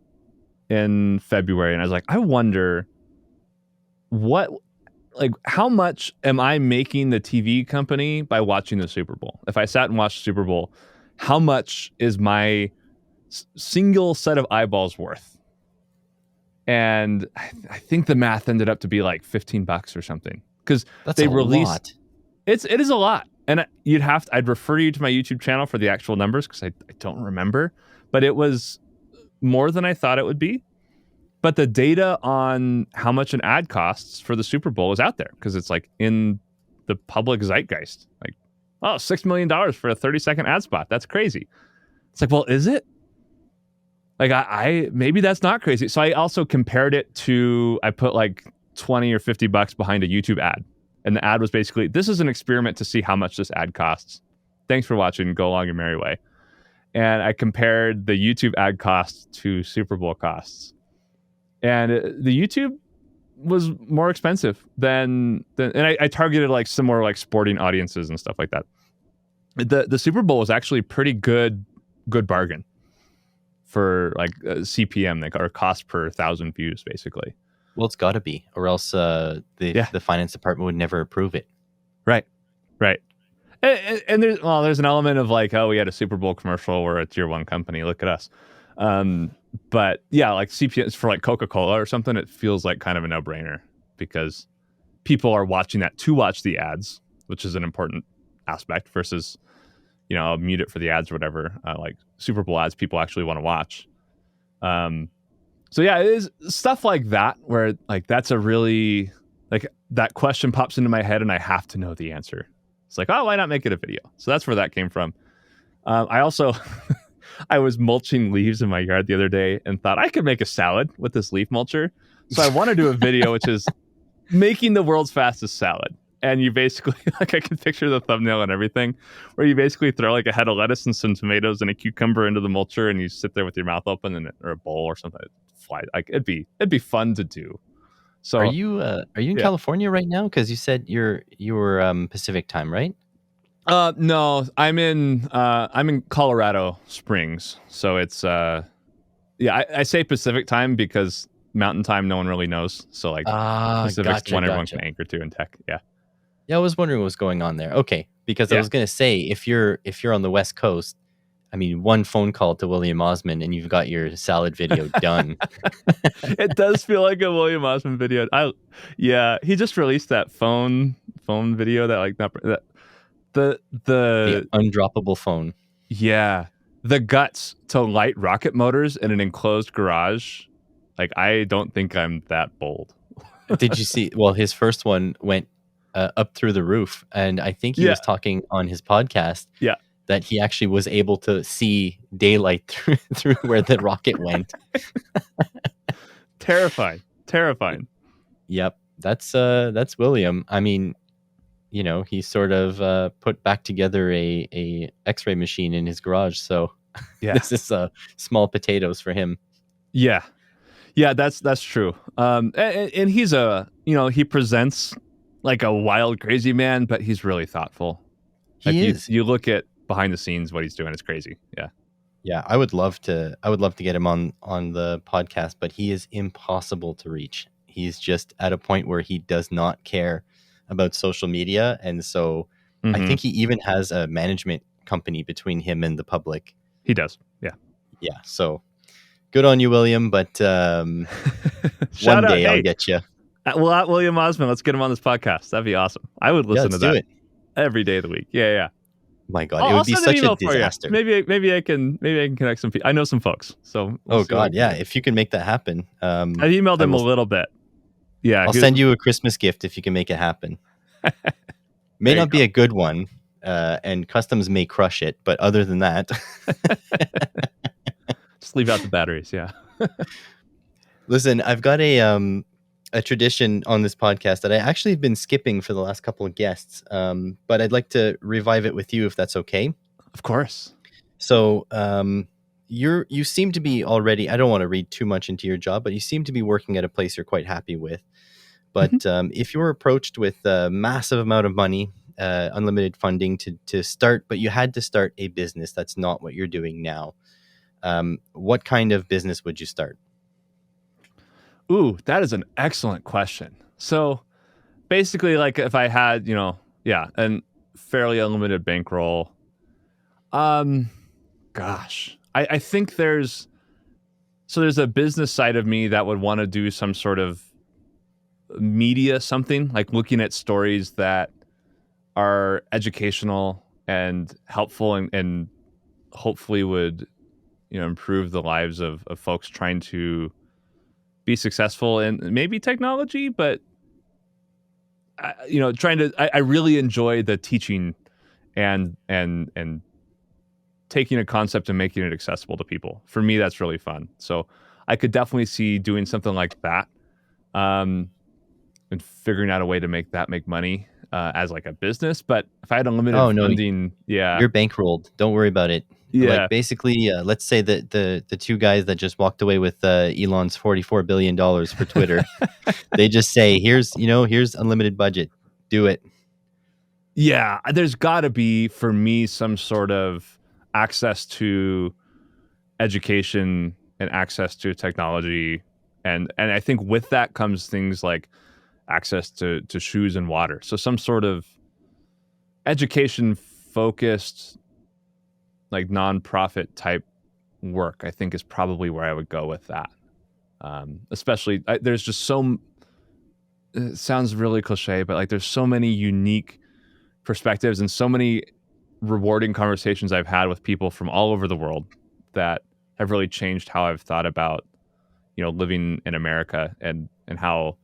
in February, and I was like, I wonder how much am I making the TV company by watching the Super Bowl? If I sat and watched the Super Bowl, how much is my single set of eyeballs worth? And I think the math ended up to be like $15 or something, because they released. It is a lot, and I'd refer you to my YouTube channel for the actual numbers, because I don't remember, but it was more than I thought it would be. But the data on how much an ad costs for the Super Bowl is out there, because it's like in the public zeitgeist. Like, oh, $6 million for a 30-second ad spot. That's crazy. It's like, well, is it? Like, I maybe that's not crazy. So I also compared it to, I put like $20 or $50 behind a YouTube ad. And the ad was basically, this is an experiment to see how much this ad costs. Thanks for watching. Go along your merry way. And I compared the YouTube ad costs to Super Bowl costs. And the YouTube was more expensive than and I targeted like similar like sporting audiences and stuff like that. The Super Bowl was actually pretty good bargain for like CPM, like, or cost per 1,000 views, basically. Well, it's got to be, or else the finance department would never approve it. Right. And there's an element of like, oh, we had a Super Bowl commercial, we're a tier 1 company, look at us. But yeah, like CPMs for like Coca-Cola or something, it feels like kind of a no-brainer because people are watching that to watch the ads, which is an important aspect versus, I'll mute it for the ads or whatever. Like Super Bowl ads, people actually want to watch. So yeah, it is stuff like that where like that's a really like that question pops into my head and I have to know the answer. It's like, oh, why not make it a video? So that's where that came from. I also I was mulching leaves in my yard the other day and thought I could make a salad with this leaf mulcher. So I want to do a video which is making the world's fastest salad. And you basically, like, I can picture the thumbnail and everything, where you basically throw like a head of lettuce and some tomatoes and a cucumber into the mulcher, and you sit there with your mouth open or a bowl or something. Fly, like it'd be fun to do. So Are you in California right now? Because you said you were Pacific time, right? No, I'm in Colorado Springs, so it's I say Pacific time because Mountain time no one really knows. So like Pacific's the one everyone can anchor to in tech. Yeah. Yeah, I was wondering what was going on there. Okay, because I was going to say if you're on the West Coast, I mean, one phone call to William Osman and you've got your salad video done. It does feel like a William Osman video. He just released that phone video that like that the undroppable phone. Yeah, the guts to light rocket motors in an enclosed garage. Like I don't think I'm that bold. Did you see? Well, his first one went up through the roof, and I think he was talking on his podcast. Yeah. That he actually was able to see daylight through where the rocket went. Terrifying. Yep, that's William. I mean, he sort of put back together a X-ray machine in his garage. So this is small potatoes for him. Yeah, that's true. And he's he presents like a wild, crazy man, but he's really thoughtful. He is. You look at behind the scenes what he's doing, it's crazy. Yeah, I would love to get him on the podcast, but he is impossible to reach. He's just at a point where he does not care about social media, and so I think he even has a management company between him and the public. He does. Yeah, so good on you, William, but one day I'll get you. Well, at William Osman, let's get him on this podcast. That'd be awesome. I would listen to that every day of the week. Yeah. My God, it would be such a disaster. Maybe I can connect some people. I know some folks. So if you can make that happen. I've emailed him a little bit. Yeah, I'll send you a Christmas gift if you can make it happen. May not be a good one, and customs may crush it, but other than that, just leave out the batteries. Yeah. Listen, I've got a tradition on this podcast that I actually have been skipping for the last couple of guests, but I'd like to revive it with you if that's okay. Of course. So you seem to be already, I don't want to read too much into your job, but you seem to be working at a place you're quite happy with. But if you're approached with a massive amount of money, unlimited funding to start, but you had to start a business that's not what you're doing now, what kind of business would you start? Ooh, that is an excellent question. So basically, like if I had, and fairly unlimited bankroll, gosh, I think there's a business side of me that would want to do some sort of media, something like looking at stories that are educational and helpful and hopefully would, improve the lives of folks trying to be successful in maybe technology, but I really enjoy the teaching and taking a concept and making it accessible to people. For me, that's really fun. So I could definitely see doing something like that, and figuring out a way to make money as like a business. But if I had unlimited funding, you're bankrolled. Don't worry about it. Yeah. Like basically, let's say that the two guys that just walked away with Elon's $44 billion for Twitter, they just say, here's unlimited budget. Do it. Yeah. There's got to be, for me, some sort of access to education and access to technology. And I think with that comes things like access to shoes and water. So some sort of education focused, like nonprofit type work, I think, is probably where I would go with that. Especially, there's just so. It sounds really cliche, but like there's so many unique perspectives and so many rewarding conversations I've had with people from all over the world that have really changed how I've thought about, living in America and how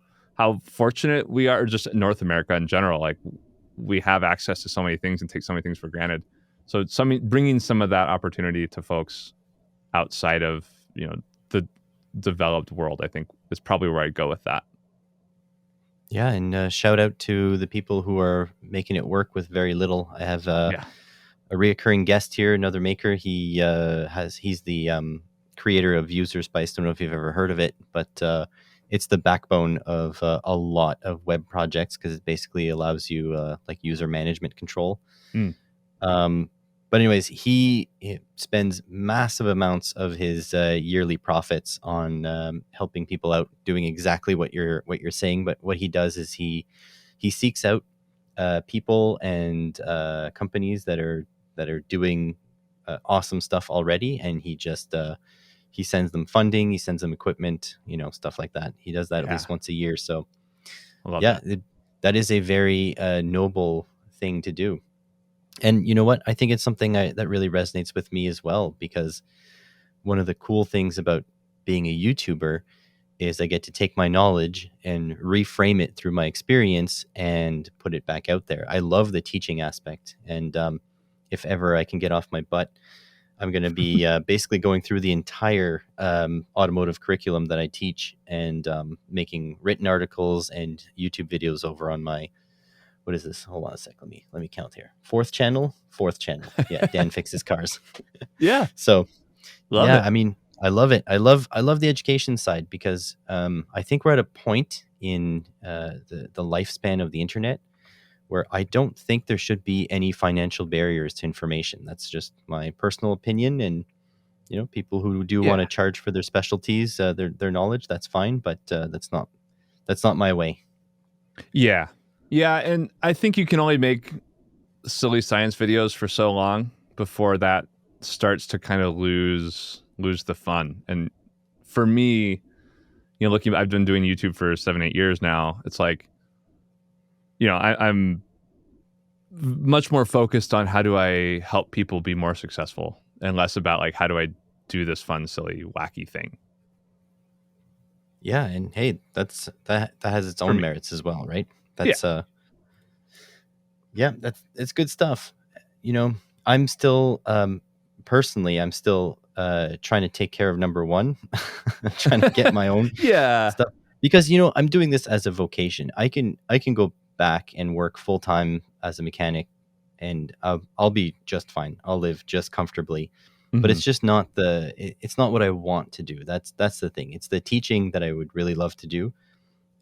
fortunate we are, just North America in general. Like we have access to so many things and take so many things for granted. So bringing some of that opportunity to folks outside of, the developed world, I think is probably where I'd go with that. Yeah, and shout out to the people who are making it work with very little. I have Yeah. a reoccurring guest here, another maker. He's the creator of User Spice. Don't know if you've ever heard of it, but it's the backbone of a lot of web projects because it basically allows you like user management control. Mm. But anyways, he spends massive amounts of his yearly profits on helping people out, doing exactly what you're saying. But what he does is he seeks out people and companies that are doing awesome stuff already, and he just he sends them funding, he sends them equipment, stuff like that. He does that at least once a year. So I love yeah, that. that is a very noble thing to do. And you know what? I think it's something that really resonates with me as well, because one of the cool things about being a YouTuber is I get to take my knowledge and reframe it through my experience and put it back out there. I love the teaching aspect. And if ever I can get off my butt, I'm going to be basically going through the entire automotive curriculum that I teach and making written articles and YouTube videos over on my, what is this? Hold on a sec. Let me count here. Fourth channel. Yeah, Dan fixes cars. Yeah. So Love yeah, it. I mean, I love it. I love the education side because I think we're at a point in the lifespan of the internet where I don't think there should be any financial barriers to information. That's just my personal opinion, and people who do want to charge for their specialties, their knowledge, that's fine, but that's not my way. Yeah. Yeah, and I think you can only make silly science videos for so long before that starts to kind of lose the fun. And for me, looking, I've been doing YouTube for 7-8 years now. It's like, I'm much more focused on how do I help people be more successful and less about like how do I do this fun, silly, wacky thing. Yeah, and hey, that has its own merits as well, right? That's it's good stuff. I'm still personally, I'm still trying to take care of number one, trying to get my own stuff, because I'm doing this as a vocation. I can go back and work full time as a mechanic, and I'll be just fine. I'll live just comfortably. But it's just not it's not what I want to do. That's the thing. It's the teaching that I would really love to do,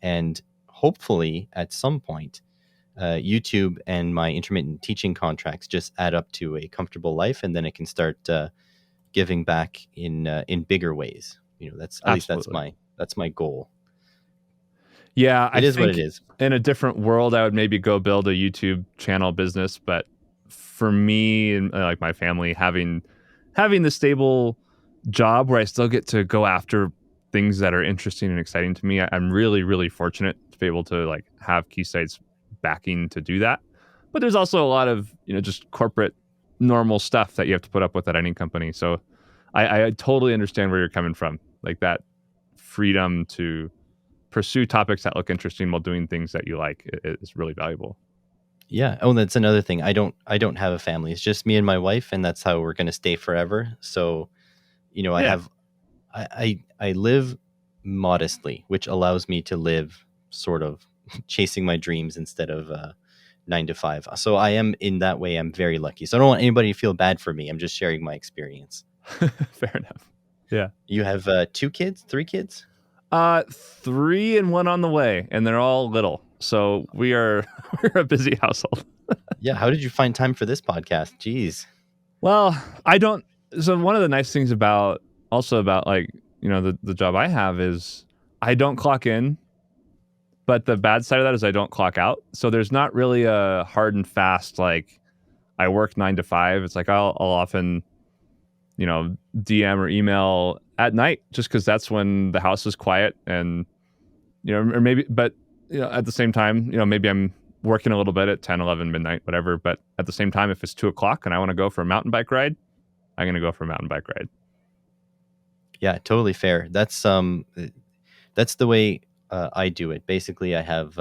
and hopefully at some point, YouTube and my intermittent teaching contracts just add up to a comfortable life, and then I can start giving back in bigger ways. That's at least that's my goal. Yeah, it is what it is. In a different world, I would maybe go build a YouTube channel business, but for me and like my family, having the stable job where I still get to go after things that are interesting and exciting to me, I'm really, really fortunate to be able to like have Keysight's backing to do that. But there's also a lot of just corporate normal stuff that you have to put up with at any company. So I totally understand where you're coming from. Like that freedom to pursue topics that look interesting while doing things that you like is really valuable. Yeah. Oh, that's another thing. I don't have a family. It's just me and my wife, and that's how we're going to stay forever. So, I live modestly, which allows me to live sort of chasing my dreams instead of 9 to 5. So I am, in that way, I'm very lucky. So I don't want anybody to feel bad for me. I'm just sharing my experience. Fair enough. Yeah. You have 2 kids, 3 kids? 3 and 1 on the way, and they're all little. So we're a busy household. Yeah. How did you find time for this podcast? Jeez. Well, so one of the nice things about like, the job I have is I don't clock in, but the bad side of that is I don't clock out. So there's not really a hard and fast, like I work 9 to 5. It's like I'll often, DM or email at night, just because that's when the house is quiet, and or maybe, but at the same time, maybe I'm working a little bit at 10, 11, midnight, whatever. But at the same time, if it's 2:00 and I want to go for a mountain bike ride, I'm going to go for a mountain bike ride. Yeah, totally fair. That's the way I do it. Basically, I have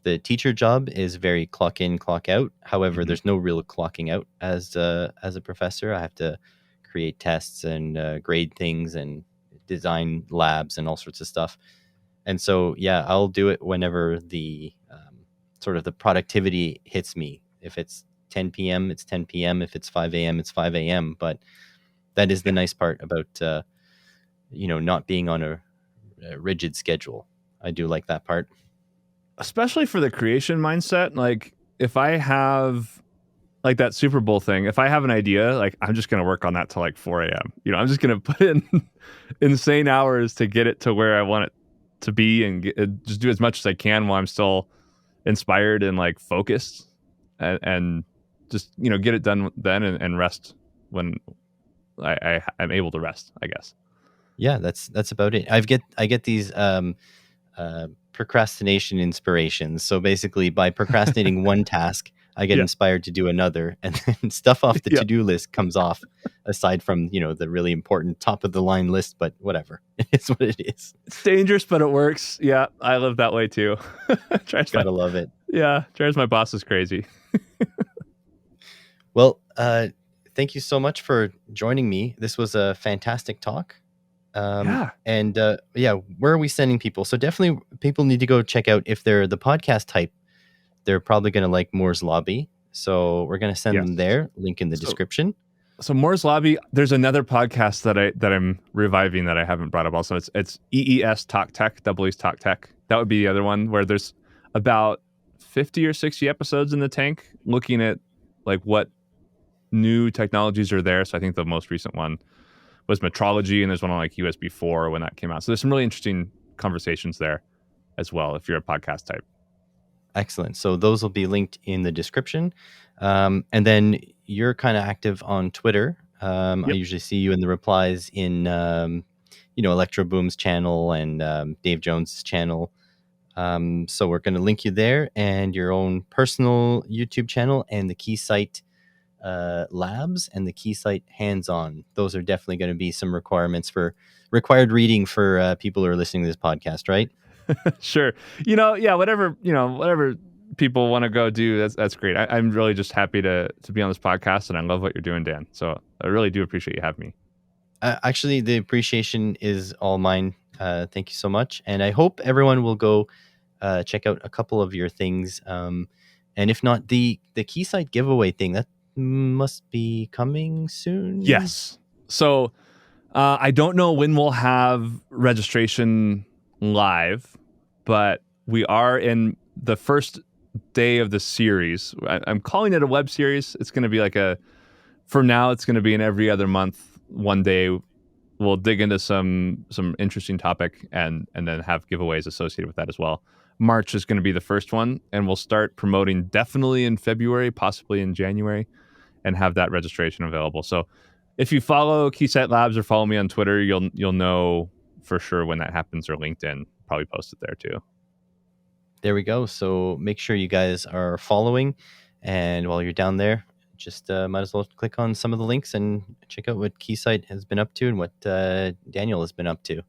the teacher job is very clock in, clock out. However, there's no real clocking out as a professor. I have to create tests and grade things and design labs and all sorts of stuff. And so, yeah, I'll do it whenever the sort of the productivity hits me. If it's 10 p.m., it's 10 p.m. If it's 5 a.m., it's 5 a.m. But that is the nice part about, not being on a rigid schedule. I do like that part. Especially for the creation mindset. Like if I have like that Super Bowl thing, if I have an idea, like I'm just going to work on that till like 4 a.m. I'm just going to put in insane hours to get it to where I want it to be, and just do as much as I can while I'm still inspired and like focused, and just get it done then, and rest when I'm able to rest, I guess. Yeah, that's about it. I get these procrastination inspirations. So basically, by procrastinating one task, I get inspired to do another, and then stuff off the to-do list comes off, aside from the really important top of the line list. But whatever, it's what it is. It's dangerous, but it works. Yeah, I live that way too. Gotta love it. Yeah, drives my bosses crazy. Well, thank you so much for joining me. This was a fantastic talk. And where are we sending people? So definitely people need to go check out, if they're the podcast type, they're probably going to like Moore's Lobby. So we're going to send them there, link in the description. So Moore's Lobby, there's another podcast that I'm reviving that I haven't brought up also. It's EES Talk Tech, Double E's Talk Tech. That would be the other one, where there's about 50 or 60 episodes in the tank looking at like what new technologies are there. So I think the most recent one was metrology, and there's one on like USB 4 when that came out. So there's some really interesting conversations there as well, if you're a podcast type. Excellent. So those will be linked in the description. And then you're kind of active on Twitter. I usually see you in the replies in, Electro Boom's channel and Dave Jones' channel. So we're going to link you there, and your own personal YouTube channel, and the Keysight Labs and the Keysight Hands-On. Those are definitely going to be some required reading for people who are listening to this podcast, right? Sure. Whatever people want to go do, that's great. I'm really just happy to be on this podcast, and I love what you're doing, Dan. So I really do appreciate you having me. Actually, the appreciation is all mine. Thank you so much. And I hope everyone will go check out a couple of your things. And if not, the Keysight giveaway thing, that must be coming soon. Yes. So I don't know when we'll have registration live, but we are in the first day of the series. I'm calling it a web series. It's going to be for now, it's going to be an every other month. One day we'll dig into some interesting topic and then have giveaways associated with that as well. March is going to be the first one, and we'll start promoting definitely in February, possibly in January, and have that registration available. So if you follow Keysight Labs or follow me on Twitter, you'll know for sure when that happens, or LinkedIn, probably post it there too. There we go. So make sure you guys are following, and while you're down there, just might as well click on some of the links and check out what Keysight has been up to and what Daniel has been up to.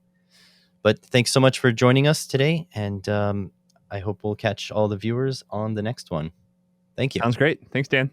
But thanks so much for joining us today, and I hope we'll catch all the viewers on the next one. Thank you. Sounds great. Thanks, Dan.